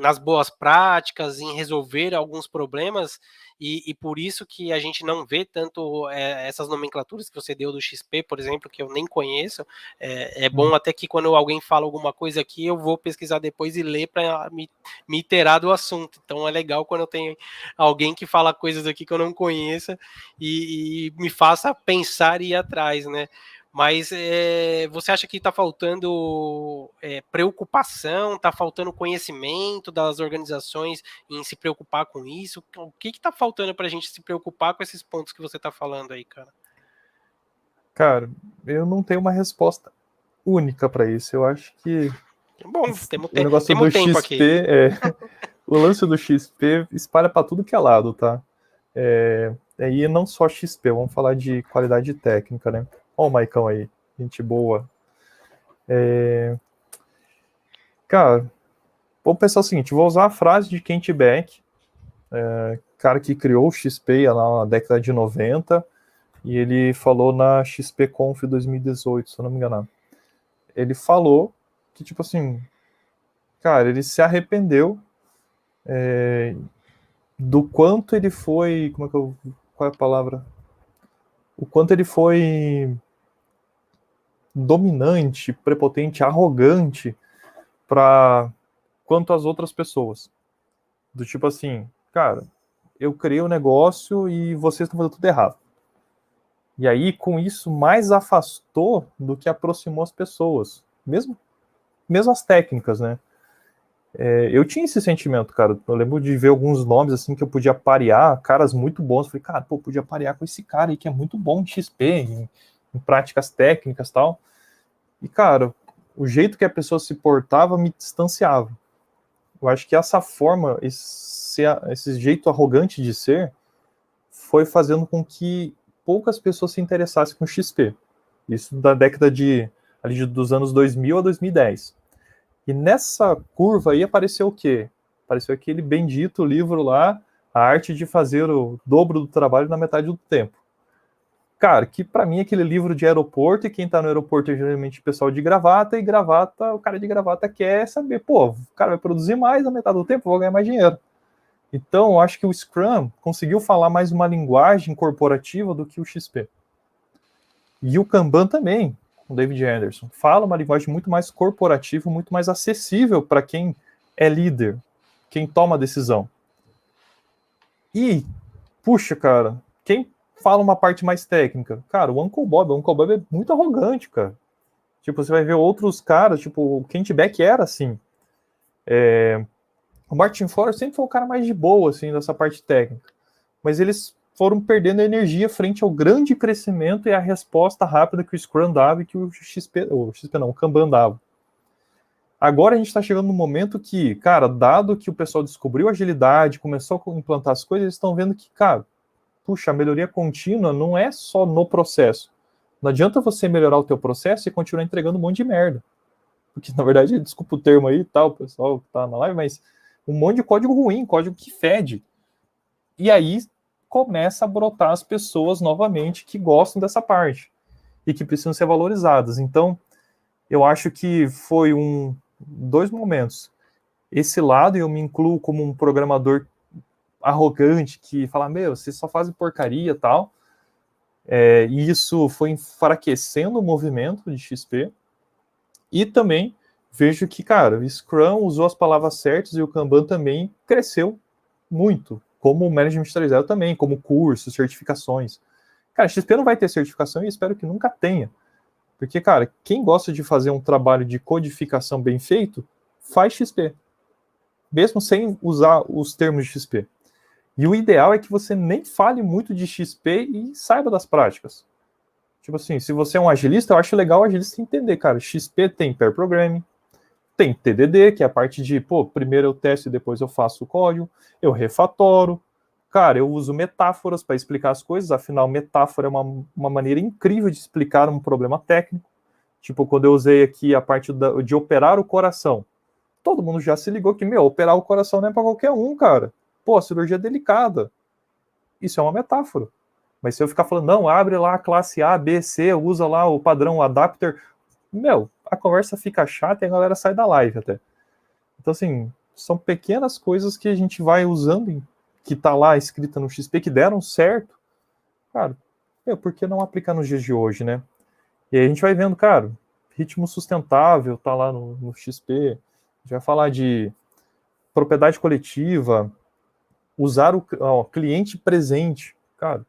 nas boas práticas, em resolver alguns problemas, e por isso que a gente não vê tanto essas nomenclaturas que você deu do XP, por exemplo, que eu nem conheço. É bom até que quando alguém fala alguma coisa aqui, eu vou pesquisar depois e ler para me inteirar do assunto. Então é legal quando eu tenho alguém que fala coisas aqui que eu não conheça e me faça pensar e ir atrás, né? Mas você acha que está faltando preocupação, está faltando conhecimento das organizações em se preocupar com isso? O que está faltando para a gente se preocupar com esses pontos que você está falando aí, cara? Cara, eu não tenho uma resposta única para isso. Eu acho que Bom, temos O negócio do tempo XP aqui. o lance do XP espalha para tudo que é lado, tá? E não só XP, vamos falar de qualidade técnica, né? Ó o Maicão aí, gente boa. Cara, vou pensar o seguinte, vou usar a frase de Kent Beck, cara que criou o XP lá na década de 90, e ele falou na XP Conf 2018, se eu não me engano. Ele falou que, tipo assim, cara, ele se arrependeu do quanto ele foi, qual é a palavra? O quanto ele foi dominante, prepotente, arrogante para quanto às outras pessoas. Do tipo assim, cara, eu criei um negócio e vocês estão fazendo tudo errado. E aí, com isso, mais afastou do que aproximou as pessoas. Mesmo as técnicas, né? Eu tinha esse sentimento, cara. Eu lembro de ver alguns nomes assim que eu podia parear, caras muito bons. Eu falei, cara, pô, podia parear com esse cara aí que é muito bom em XP, em práticas técnicas e tal. E, cara, o jeito que a pessoa se portava me distanciava. Eu acho que essa forma, esse jeito arrogante de ser, foi fazendo com que poucas pessoas se interessassem com XP. Isso da década dos anos 2000 a 2010. E nessa curva aí apareceu o quê? Apareceu aquele bendito livro lá, A Arte de Fazer o Dobro do Trabalho na Metade do Tempo. Cara, que pra mim é aquele livro de aeroporto, e quem tá no aeroporto é geralmente o pessoal de gravata, e gravata, o cara de gravata quer saber, pô, o cara vai produzir mais na metade do tempo, vou ganhar mais dinheiro. Então, eu acho que o Scrum conseguiu falar mais uma linguagem corporativa do que o XP. E o Kanban também, com David Anderson, fala uma linguagem muito mais corporativa, muito mais acessível para quem é líder, quem toma a decisão. E, puxa, cara, quem fala uma parte mais técnica? Cara, o Uncle Bob é muito arrogante, cara. Tipo, você vai ver outros caras, tipo, o Kent Beck era assim. O Martin Ford sempre foi o cara mais de boa, assim, dessa parte técnica. Mas eles foram perdendo energia frente ao grande crescimento e à resposta rápida que o Scrum dava e que o Kanban dava. Agora a gente está chegando no momento que, cara, dado que o pessoal descobriu a agilidade, começou a implantar as coisas, eles estão vendo que, cara, puxa, a melhoria contínua não é só no processo. Não adianta você melhorar o teu processo e continuar entregando um monte de merda. Porque, na verdade, desculpa o termo aí, tal, o pessoal que tá na live, mas um monte de código ruim, código que fede. E aí começa a brotar as pessoas novamente que gostam dessa parte e que precisam ser valorizadas. Então, eu acho que foi dois momentos. Esse lado, eu me incluo como um programador arrogante que fala, vocês só fazem porcaria e tal. E isso foi enfraquecendo o movimento de XP. E também vejo que, cara, o Scrum usou as palavras certas e o Kanban também cresceu muito, como o Management 3.0 também, como cursos, certificações. Cara, XP não vai ter certificação e espero que nunca tenha. Porque, cara, quem gosta de fazer um trabalho de codificação bem feito, faz XP. Mesmo sem usar os termos de XP. E o ideal é que você nem fale muito de XP e saiba das práticas. Tipo assim, se você é um agilista, eu acho legal o agilista entender, cara, XP tem pair programming, tem TDD, que é a parte de, primeiro eu testo e depois eu faço o código, eu refatoro, cara, eu uso metáforas para explicar as coisas, afinal, metáfora é uma maneira incrível de explicar um problema técnico. Tipo, quando eu usei aqui a parte de operar o coração, todo mundo já se ligou que, operar o coração não é para qualquer um, cara. A cirurgia é delicada. Isso é uma metáfora. Mas se eu ficar falando, não, abre lá a classe A, B, C, usa lá o padrão adapter, a conversa fica chata e a galera sai da live até. Então, assim, são pequenas coisas que a gente vai usando, que tá lá escrita no XP, que deram certo. Cara, por que não aplicar nos dias de hoje, né? E aí a gente vai vendo, cara, ritmo sustentável tá lá no XP. A gente vai falar de propriedade coletiva, usar o cliente presente, cara.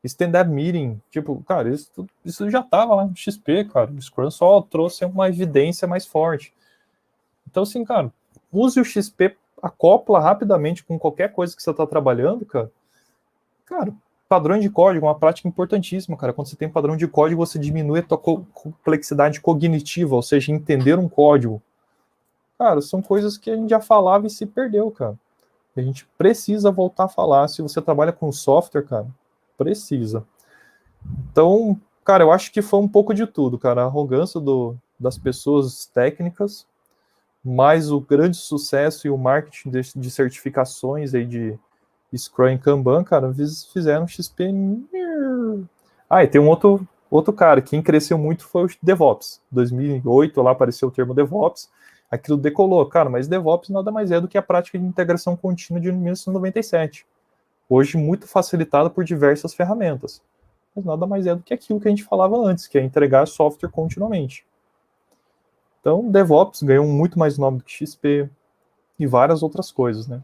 Stand-up meeting, tipo, cara, isso já tava lá no XP, cara. O Scrum só trouxe uma evidência mais forte. Então, assim, cara, use o XP, acopla rapidamente com qualquer coisa que você está trabalhando, cara. Cara, padrão de código é uma prática importantíssima, cara. Quando você tem padrão de código, você diminui a tua complexidade cognitiva, ou seja, entender um código. cara, são coisas que a gente já falava e se perdeu, cara. A gente precisa voltar a falar. Se você trabalha com software, cara, precisa. Então, cara, eu acho que foi um pouco de tudo, cara. A arrogância das pessoas técnicas, mais o grande sucesso e o marketing de certificações aí de Scrum e Kanban, cara, fizeram XP. Ah, e tem um outro cara, quem cresceu muito foi o DevOps. Em 2008 lá apareceu o termo DevOps, aquilo decolou, cara, mas DevOps nada mais é do que a prática de integração contínua de 1997. Hoje muito facilitada por diversas ferramentas. Mas nada mais é do que aquilo que a gente falava antes, que é entregar software continuamente. Então, DevOps ganhou muito mais nome do que XP e várias outras coisas, né?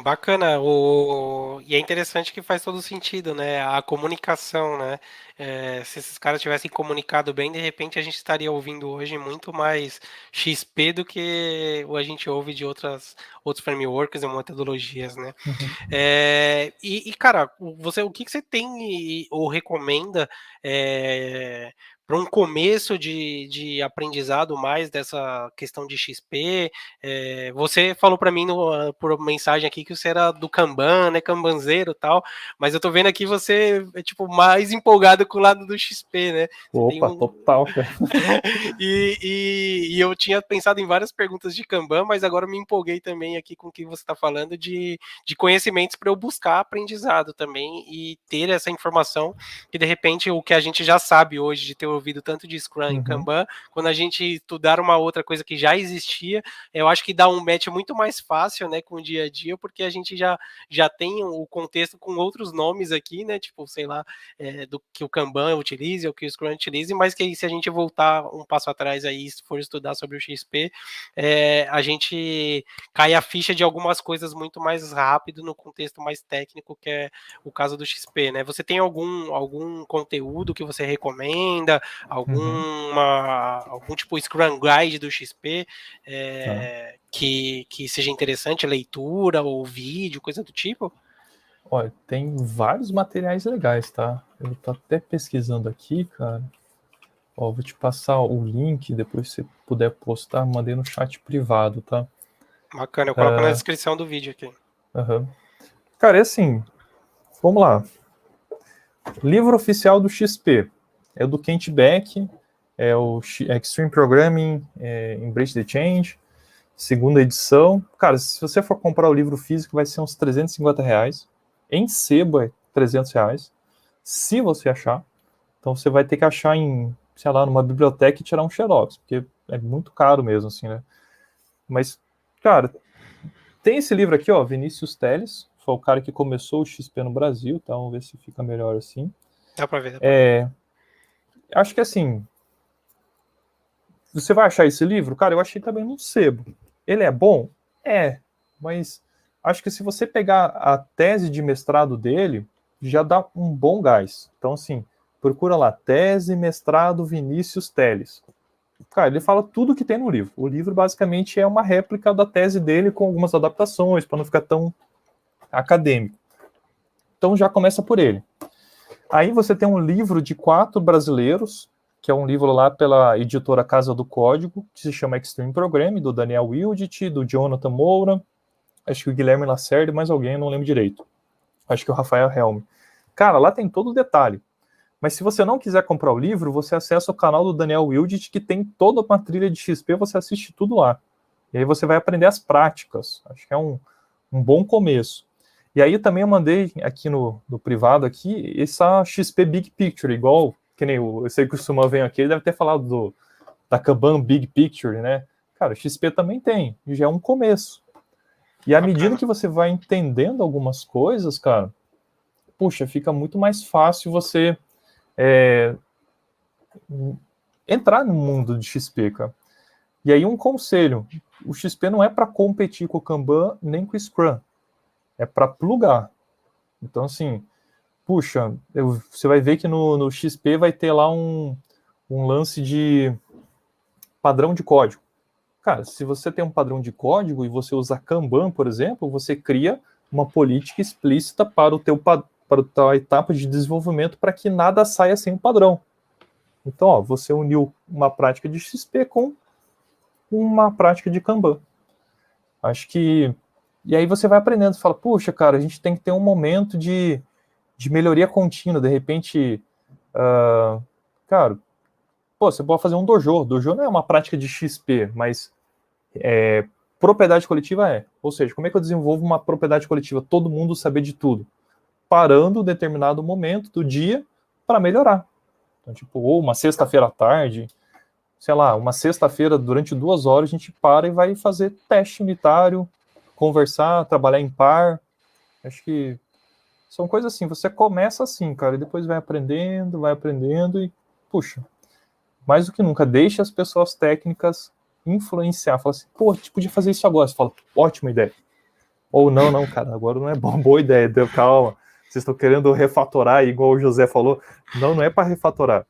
Bacana, e é interessante que faz todo sentido, né? A comunicação, né? Se esses caras tivessem comunicado bem, de repente a gente estaria ouvindo hoje muito mais XP do que a gente ouve de outros frameworks e metodologias, né? Uhum. Cara, o que você tem ou recomenda para um começo de aprendizado mais dessa questão de XP? Você falou para mim por mensagem aqui que você era do Kanban, né, Kanbanzeiro e tal, mas eu tô vendo aqui você é tipo mais empolgado com o lado do XP, né? Opa, total, cara. E eu tinha pensado em várias perguntas de Kanban, mas agora me empolguei também aqui com o que você está falando de conhecimentos para eu buscar aprendizado também e ter essa informação que de repente o que a gente já sabe hoje de ter ouvido tanto de Scrum e Kanban, quando a gente estudar uma outra coisa que já existia, eu acho que dá um match muito mais fácil, né, com o dia a dia, porque a gente já tem o contexto com outros nomes aqui, né, tipo, sei lá, do que o Kanban utilize, ou que o Scrum utilize, mas que se a gente voltar um passo atrás aí, se for estudar sobre o XP, a gente cai a ficha de algumas coisas muito mais rápido no contexto mais técnico, que é o caso do XP, né? Você tem algum conteúdo que você recomenda? Algum tipo Scrum Guide do XP que seja interessante, leitura ou vídeo, coisa do tipo? Olha, tem vários materiais legais, tá? Eu tô até pesquisando aqui, cara. Ó, vou te passar o link, depois se você puder postar, mandei no chat privado, tá? Bacana, eu coloco na descrição do vídeo aqui. Cara, é assim, vamos lá. Livro oficial do XP é do Kent Beck, é o Extreme Programming, Embrace the Change, segunda edição. Cara, se você for comprar o livro físico, vai ser uns R$350. Em sebo é R$300, se você achar. Então você vai ter que achar em, sei lá, numa biblioteca e tirar um xerox, porque é muito caro mesmo, assim, né? Mas, cara, tem esse livro aqui, ó, Vinícius Teles, foi o cara que começou o XP no Brasil, tá? Vamos ver se fica melhor assim. Dá pra ver, Acho que assim, você vai achar esse livro? Cara, eu achei também no sebo. Ele é bom? É, mas acho que se você pegar a tese de mestrado dele, já dá um bom gás. Então, assim, procura lá, tese, mestrado, Vinícius Teles. Cara, ele fala tudo que tem no livro. O livro, basicamente, é uma réplica da tese dele com algumas adaptações, para não ficar tão acadêmico. Então, já começa por ele. Aí você tem um livro de 4 brasileiros, que é um livro lá pela editora Casa do Código, que se chama Extreme Programming, do Daniel Wildit, do Jonathan Moura, acho que o Guilherme Lacerda, mais alguém, eu não lembro direito. Acho que o Rafael Helm. Cara, lá tem todo o detalhe. Mas se você não quiser comprar o livro, você acessa o canal do Daniel Wildit, que tem toda uma trilha de XP, você assiste tudo lá. E aí você vai aprender as práticas. Acho que é um bom começo. E aí também eu mandei aqui no privado aqui, essa XP Big Picture, igual, que nem eu sei que o Suman vem aqui, ele deve ter falado da Kanban Big Picture, né? Cara, o XP também tem, e já é um começo. E à medida que você vai entendendo algumas coisas, cara, puxa, fica muito mais fácil você entrar no mundo de XP, cara. E aí um conselho, o XP não é para competir com o Kanban nem com o Scrum, é para plugar. Então, assim, puxa, você vai ver que no XP vai ter lá um lance de padrão de código. Cara, se você tem um padrão de código e você usa Kanban, por exemplo, você cria uma política explícita para a tua etapa de desenvolvimento para que nada saia sem o padrão. Então, ó, você uniu uma prática de XP com uma prática de Kanban. Acho que... E aí você vai aprendendo, você fala, puxa, cara, a gente tem que ter um momento de melhoria contínua, de repente, cara, pô, você pode fazer um dojo. Dojo não é uma prática de XP, mas propriedade coletiva é. Ou seja, como é que eu desenvolvo uma propriedade coletiva? Todo mundo saber de tudo. Parando um determinado momento do dia para melhorar. Então, tipo, ou uma sexta-feira à tarde, sei lá, uma sexta-feira durante 2 horas a gente para e vai fazer teste unitário, conversar, trabalhar em par. Acho que são coisas assim, você começa assim, cara, e depois vai aprendendo e, puxa, mais do que nunca, deixe as pessoas técnicas influenciar. Fala assim, pô, a gente podia fazer isso agora. Você fala, ótima ideia. Ou não, cara, agora não é boa ideia, deu calma. Vocês estão querendo refatorar, igual o José falou. Não é para refatorar.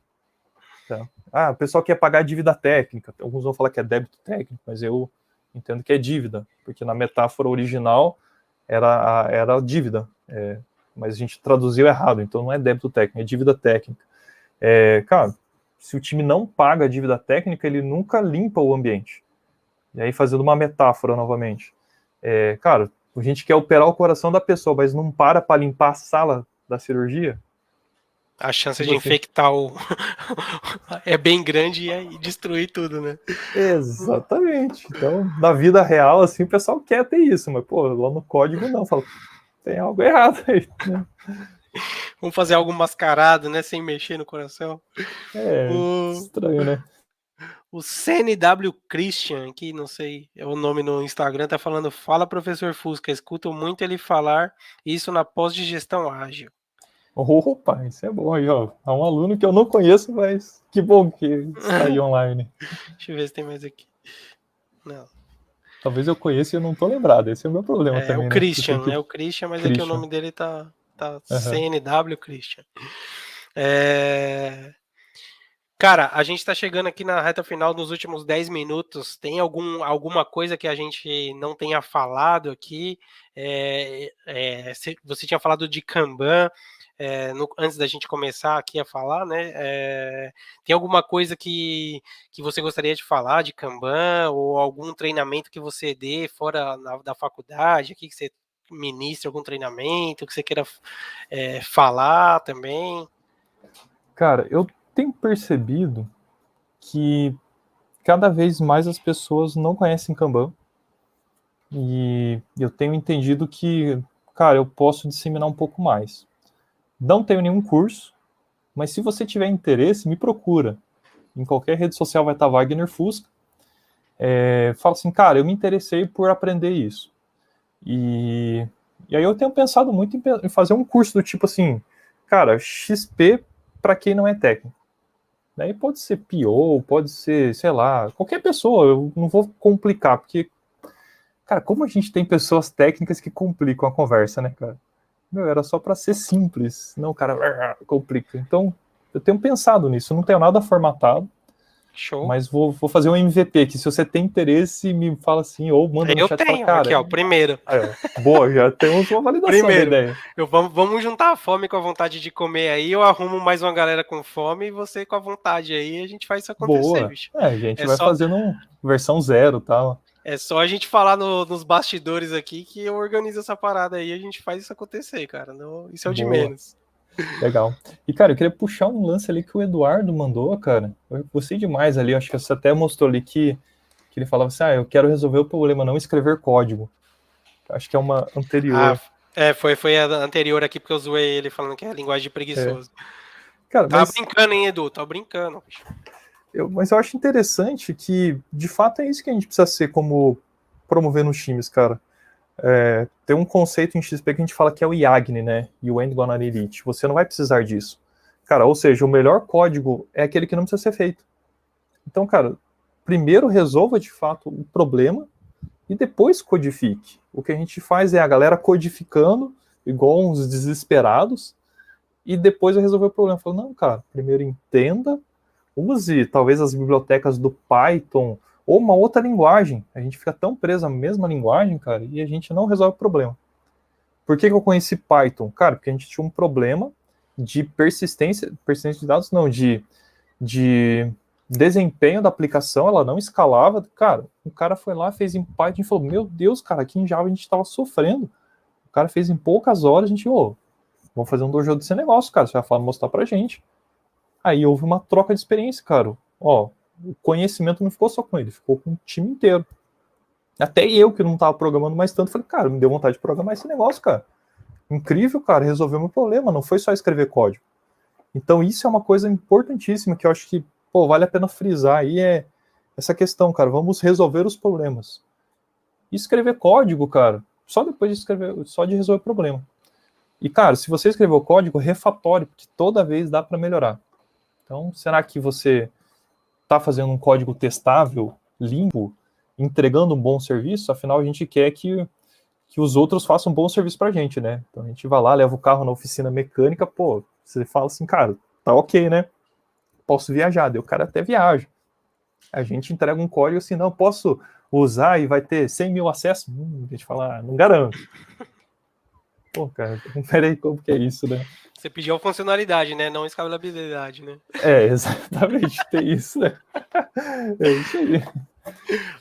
Tá? O pessoal quer pagar dívida técnica. Alguns vão falar que é débito técnico, mas eu entendo que é dívida, porque na metáfora original era a dívida. Mas a gente traduziu errado, então não é débito técnico, é dívida técnica. Cara, se o time não paga a dívida técnica, ele nunca limpa o ambiente. E aí, fazendo uma metáfora novamente. Cara, a gente quer operar o coração da pessoa, mas não para limpar a sala da cirurgia. A chance de infectar é bem grande e destruir tudo, né? Exatamente. Então, na vida real, assim, o pessoal quer ter isso, mas, pô, lá no código não. Fala, tem algo errado aí, né? Vamos fazer algo mascarado, né? Sem mexer no coração. Estranho, né? O CNW Christian, que não sei, é o nome no Instagram, tá falando: fala, professor Fusca, escuto muito ele falar isso na pós de gestão ágil. Opa, isso é bom aí, ó. É um aluno que eu não conheço, mas que bom que está aí online. Deixa eu ver se tem mais aqui. Não. Talvez eu conheça e eu não tô lembrado. Esse é o meu problema também, o Christian, né? É o Christian, mas aqui o nome dele tá CNW Christian. Cara, a gente tá chegando aqui na reta final nos últimos 10 minutos. Tem alguma coisa que a gente não tenha falado aqui? Você tinha falado de Kanban. Antes da gente começar aqui a falar, né? Tem alguma coisa que você gostaria de falar de Kanban, ou algum treinamento que você dê fora da faculdade, aqui que você ministre algum treinamento, que você queira falar também? Cara, eu tenho percebido que cada vez mais as pessoas não conhecem Kanban, e eu tenho entendido que, cara, eu posso disseminar um pouco mais. Não tenho nenhum curso, mas se você tiver interesse, me procura. Em qualquer rede social vai estar Wagner Fusca. Fala assim, cara, eu me interessei por aprender isso. E aí eu tenho pensado muito em fazer um curso do tipo assim, cara, XP para quem não é técnico. Daí pode ser PO, pode ser, sei lá, qualquer pessoa. Eu não vou complicar, porque, cara, como a gente tem pessoas técnicas que complicam a conversa, né, cara? Era só para ser simples, não, cara, complica. Então, eu tenho pensado nisso, eu não tenho nada formatado. Show. Mas vou fazer um MVP, que se você tem interesse, me fala assim, ou manda no chat. Eu tenho, cara, aqui ó, o primeiro. Boa, já temos uma validação primeiro, da ideia. Vamos juntar a fome com a vontade de comer aí, eu arrumo mais uma galera com fome e você com a vontade aí, a gente faz isso acontecer, Boa. bicho. A gente vai fazendo versão 0 e tal. É só a gente falar nos bastidores aqui que eu organizo essa parada aí e a gente faz isso acontecer, cara. Não, isso é o de menos. Legal. E, cara, eu queria puxar um lance ali que o Eduardo mandou, cara. Eu gostei demais ali, acho que você até mostrou ali que ele falava assim, eu quero resolver o problema, não escrever código. Acho que é uma anterior. Foi a anterior aqui, porque eu zoei ele falando que é linguagem de preguiçoso. Cara, brincando, hein, Edu? Tá brincando. Mas eu acho interessante que, de fato, é isso que a gente precisa ser como promover nos times, cara. Tem um conceito em XP que a gente fala que é o IAGNI, né? You ain't gonna need it. Você não vai precisar disso. Cara, ou seja, o melhor código é aquele que não precisa ser feito. Então, cara, primeiro resolva de fato o problema e depois codifique. O que a gente faz é a galera codificando, igual uns desesperados, e depois resolver o problema. Fala, não, cara, primeiro entenda, use talvez as bibliotecas do Python ou uma outra linguagem. A gente fica tão preso à mesma linguagem, cara, e a gente não resolve o problema. Por que eu conheci Python? Cara, porque a gente tinha um problema de persistência de dados, não, de desempenho da aplicação, ela não escalava. Cara, o cara foi lá, fez em Python e falou, meu Deus, cara, aqui em Java a gente estava sofrendo. O cara fez em poucas horas, a gente, vamos fazer um dojo desse negócio, cara, você vai mostrar pra gente. Aí houve uma troca de experiência, cara. O conhecimento não ficou só com ele, ficou com o time inteiro. Até eu, que não estava programando mais tanto, falei, cara, me deu vontade de programar esse negócio, cara. Incrível, cara, resolveu meu problema, não foi só escrever código. Então isso é uma coisa importantíssima que eu acho que, vale a pena frisar aí, é essa questão, cara, vamos resolver os problemas. E escrever código, cara, só depois de escrever, só de resolver o problema. E, cara, se você escreveu código, refatório, porque toda vez dá para melhorar. Então, será que você está fazendo um código testável, limpo, entregando um bom serviço? Afinal, a gente quer que os outros façam um bom serviço pra gente, né? Então a gente vai lá, leva o carro na oficina mecânica, você fala assim, cara, tá ok, né? Posso viajar, daí o cara até viaja. A gente entrega um código assim, não, posso usar e vai ter 100 mil acessos? A gente fala, não garanto. Cara, peraí, como que é isso, né? Você pediu a funcionalidade, né? Não escalabilidade, né? Exatamente, tem isso, né? É isso aí.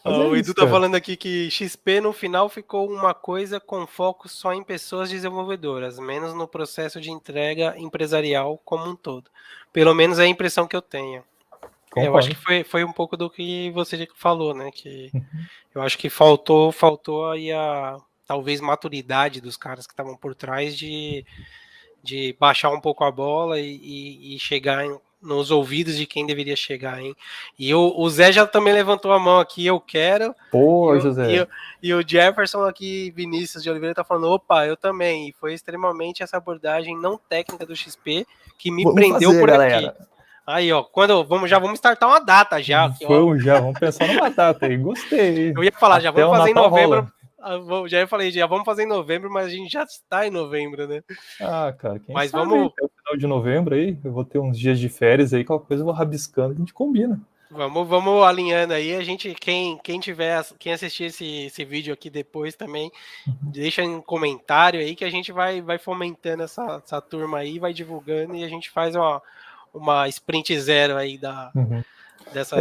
O Edu tá falando aqui que XP no final ficou uma coisa com foco só em pessoas desenvolvedoras, menos no processo de entrega empresarial como um todo. Pelo menos é a impressão que eu tenho. Eu acho que foi um pouco do que você falou, né? Que eu acho que faltou aí talvez maturidade dos caras que estavam por trás de baixar um pouco a bola e chegar nos ouvidos de quem deveria chegar, hein? E o Zé já também levantou a mão aqui, eu quero. José. E o Jefferson aqui, Vinícius de Oliveira, tá falando, opa, eu também. E foi extremamente essa abordagem não técnica do XP que me prendeu por galera. Aqui. Aí, já vamos startar uma data já. Aqui, vamos pensar numa data aí, gostei. Eu ia falar, já vamos fazer em novembro. Já vamos fazer em novembro, mas a gente já está em novembro, né? Cara, mas sabe, vamos... até o final de novembro aí, eu vou ter uns dias de férias aí, qualquer coisa eu vou rabiscando, a gente combina. Vamos alinhando aí, a gente, quem assistir esse vídeo aqui depois também, deixa um comentário aí que a gente vai fomentando essa turma aí, vai divulgando e a gente faz uma sprint zero aí dessa...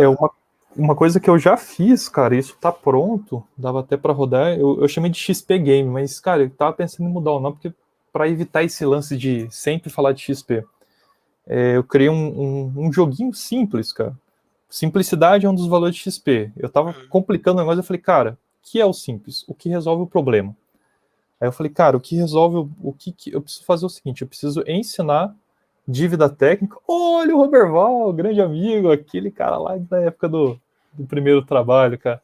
Uma coisa que eu já fiz, cara, isso tá pronto, dava até para rodar, eu chamei de XP Game, mas, cara, eu tava pensando em mudar o nome, porque para evitar esse lance de sempre falar de XP, eu criei um joguinho simples, cara. Simplicidade é um dos valores de XP. Eu tava complicando o negócio, eu falei, cara, o que é o simples? O que resolve o problema? Aí eu falei, cara, o que resolve, eu preciso fazer o seguinte, eu preciso ensinar dívida técnica. Olha o Roberval, grande amigo, aquele cara lá da época do primeiro trabalho, cara.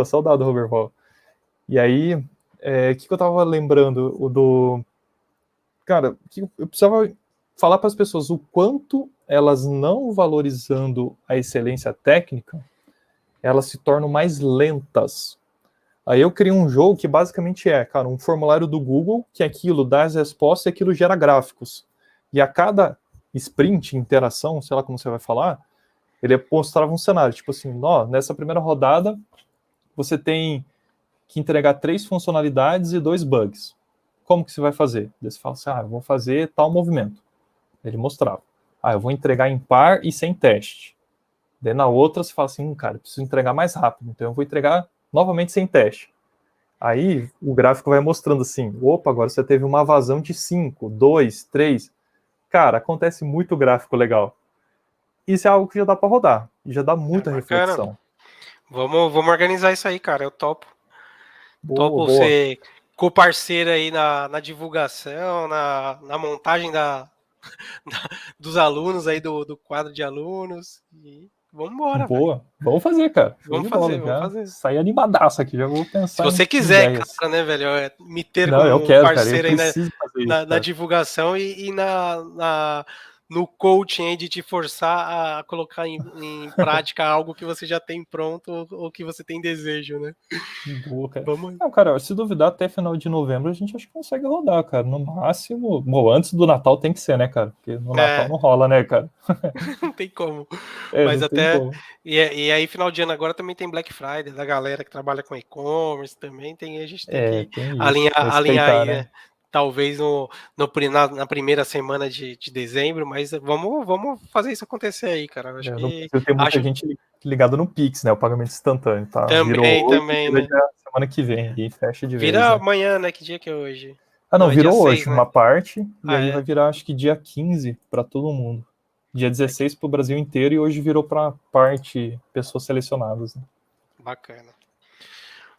Saudade do Roberval. E aí, o que eu tava lembrando? Cara, eu precisava falar para as pessoas o quanto elas não valorizando a excelência técnica, elas se tornam mais lentas. Aí eu criei um jogo que basicamente cara, um formulário do Google, que aquilo dá as respostas e aquilo gera gráficos. E a cada sprint, interação, sei lá como você vai falar, ele mostrava um cenário, tipo assim, nessa primeira rodada, você tem que entregar 3 funcionalidades e 2 bugs. Como que você vai fazer? Daí você fala assim, eu vou fazer tal movimento. Ele mostrava. Eu vou entregar em par e sem teste. Daí na outra você fala assim, cara, eu preciso entregar mais rápido, então eu vou entregar novamente sem teste. Aí o gráfico vai mostrando assim, agora você teve uma vazão de 5, 2, 3. Cara, acontece muito gráfico legal. Isso é algo que já dá para rodar. E já dá muita reflexão. Vamos organizar isso aí, cara. Eu topo. Topo você co-parceiro aí na divulgação, na montagem dos alunos aí, do quadro de alunos. E vamos embora. Vamos fazer, cara. Vamos fazer. Sair animadaço aqui, já vou pensar. Se você quiser, cara, né, velho? Me ter como parceiro aí na divulgação e no coaching aí de te forçar a colocar em prática algo que você já tem pronto ou que você tem desejo, né? Boa, cara. Não, cara, se duvidar, até final de novembro a gente acho que consegue rodar, cara. No máximo, antes do Natal tem que ser, né, cara? Porque no Natal não rola, né, cara? Não tem como. Mas até... E aí, final de ano agora também tem Black Friday, da galera que trabalha com e-commerce também, a gente tem que alinhar aí, né? talvez na primeira semana de dezembro, mas vamos fazer isso acontecer aí, cara. Acho No que Brasil tem muita gente ligada no Pix, né? O pagamento instantâneo, tá? Virou hoje, também, vira né? já semana que vem e fecha de vez, Vira né? amanhã, né? Que dia que é hoje? Ah, não, Não, é dia virou 6, hoje né? uma parte, e Ah, aí vai é. virar, acho que dia 15 para todo mundo. Dia 16 para o Brasil inteiro, e hoje virou para parte pessoas selecionadas, né? Bacana.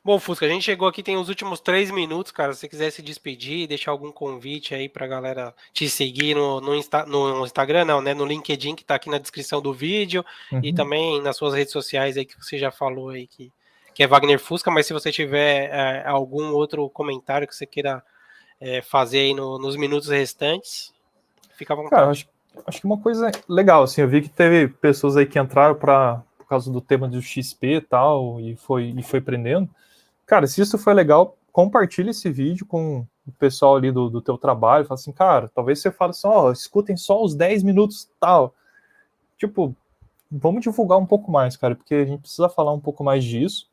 Bom, Fusca, a gente chegou aqui, tem os últimos 3 minutos, cara. Se você quiser se despedir, deixar algum convite aí pra galera te seguir no Instagram, não, né? No LinkedIn, que tá aqui na descrição do vídeo, e também nas suas redes sociais aí que você já falou aí que é Wagner Fusca, mas se você tiver algum outro comentário que você queira fazer aí nos minutos restantes, fica à vontade. Cara, acho que uma coisa legal, assim, eu vi que teve pessoas aí que entraram por causa do tema do XP e tal, e foi aprendendo. Cara, se isso foi legal, compartilha esse vídeo com o pessoal ali do teu trabalho, fala assim, cara, talvez você fale assim, ó, escutem só os 10 minutos tal. Tipo, vamos divulgar um pouco mais, cara, porque a gente precisa falar um pouco mais disso.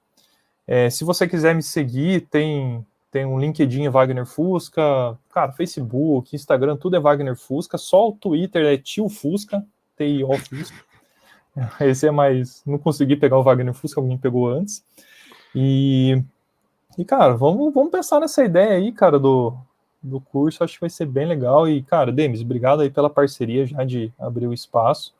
Se você quiser me seguir, tem um LinkedIn Wagner Fusca, cara, Facebook, Instagram, tudo é Wagner Fusca, só o Twitter é Tio Fusca, T-I-O Fusca. Esse é mais, não consegui pegar o Wagner Fusca, alguém pegou antes. E cara, vamos pensar nessa ideia aí, cara, do curso, acho que vai ser bem legal. E, cara, Demis, obrigado aí pela parceria já de abrir o espaço.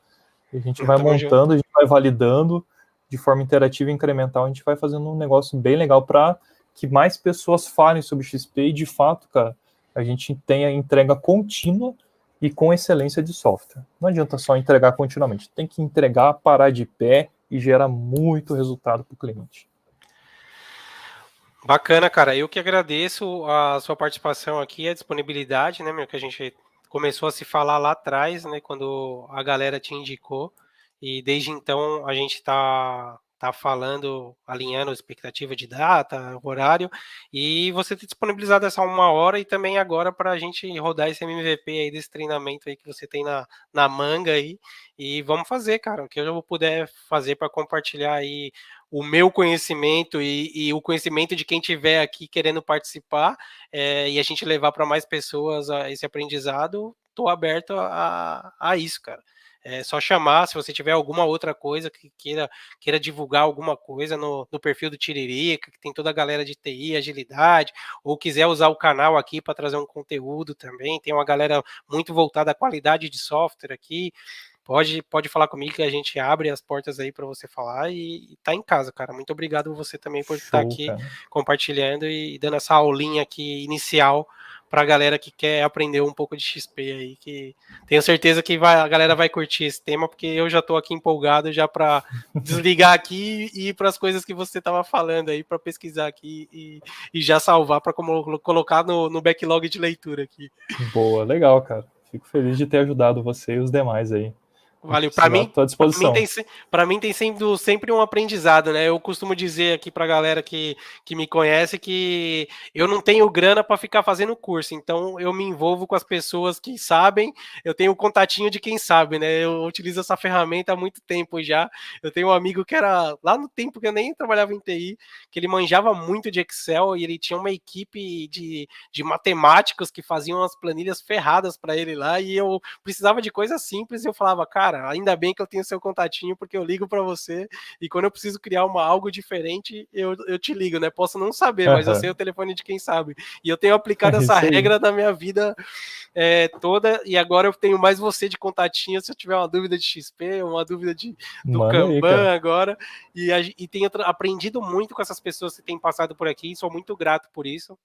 A gente vai montando, a gente vai validando de forma interativa e incremental, a gente vai fazendo um negócio bem legal para que mais pessoas falem sobre XP e, de fato, cara, a gente tenha entrega contínua e com excelência de software. Não adianta só entregar continuamente, tem que entregar, parar de pé e gerar muito resultado para o cliente. Bacana, cara. Eu que agradeço a sua participação aqui, a disponibilidade, né, meu, que a gente começou a se falar lá atrás, né, quando a galera te indicou, e desde então a gente tá falando, alinhando a expectativa de data, horário, e você ter disponibilizado essa 1 hora e também agora para a gente rodar esse MVP aí desse treinamento aí que você tem na manga aí, e vamos fazer, cara, o que eu puder fazer para compartilhar aí o meu conhecimento e o conhecimento de quem tiver aqui querendo participar, e a gente levar para mais pessoas esse aprendizado, estou aberto a isso, cara. É só chamar, se você tiver alguma outra coisa que queira divulgar alguma coisa no perfil do Tiririca, que tem toda a galera de TI, agilidade, ou quiser usar o canal aqui para trazer um conteúdo também, tem uma galera muito voltada à qualidade de software aqui, pode falar comigo que a gente abre as portas aí para você falar e tá em casa, cara. Muito obrigado você também por estar aqui, cara, compartilhando e dando essa aulinha aqui inicial para a galera que quer aprender um pouco de XP aí, que tenho certeza que a galera vai curtir esse tema, porque eu já estou aqui empolgado já para desligar aqui e ir para as coisas que você estava falando aí, para pesquisar aqui e já salvar para colocar no backlog de leitura aqui. Boa, legal, cara. Fico feliz de ter ajudado você e os demais aí. Valeu. Para mim tem sendo sempre um aprendizado, né? Eu costumo dizer aqui para a galera que me conhece que eu não tenho grana para ficar fazendo curso, então eu me envolvo com as pessoas que sabem, eu tenho o contatinho de quem sabe, né? Eu utilizo essa ferramenta há muito tempo já. Eu tenho um amigo que era lá no tempo que eu nem trabalhava em TI, que ele manjava muito de Excel e ele tinha uma equipe de matemáticos que faziam as planilhas ferradas para ele lá, e eu precisava de coisas simples e eu falava, cara, ainda bem que eu tenho seu contatinho, porque eu ligo para você e quando eu preciso criar algo diferente, eu te ligo, né? Posso não saber, mas eu sei o telefone de quem sabe. E eu tenho aplicado essa regra na minha vida toda, e agora eu tenho mais você de contatinho, se eu tiver uma dúvida de XP, uma dúvida do Kanban agora, e tenho aprendido muito com essas pessoas que têm passado por aqui, sou muito grato por isso.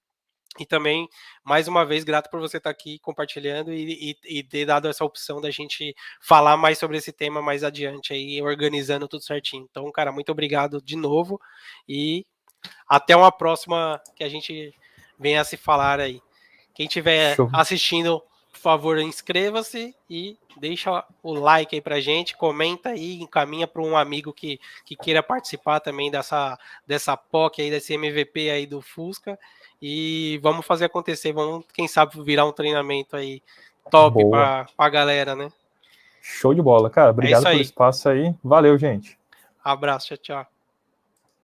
E também, mais uma vez, grato por você estar aqui compartilhando e ter dado essa opção da gente falar mais sobre esse tema mais adiante aí, organizando tudo certinho. Então, cara, muito obrigado de novo e até uma próxima que a gente venha a se falar aí. Quem estiver assistindo, por favor, inscreva-se e deixa o like aí pra gente, comenta aí, encaminha para um amigo que queira participar também dessa POC aí, desse MVP aí do Fusca. E vamos fazer acontecer, vamos, quem sabe, virar um treinamento aí top pra galera, né? Show de bola, cara. Obrigado pelo espaço aí. Valeu, gente. Abraço, tchau, tchau.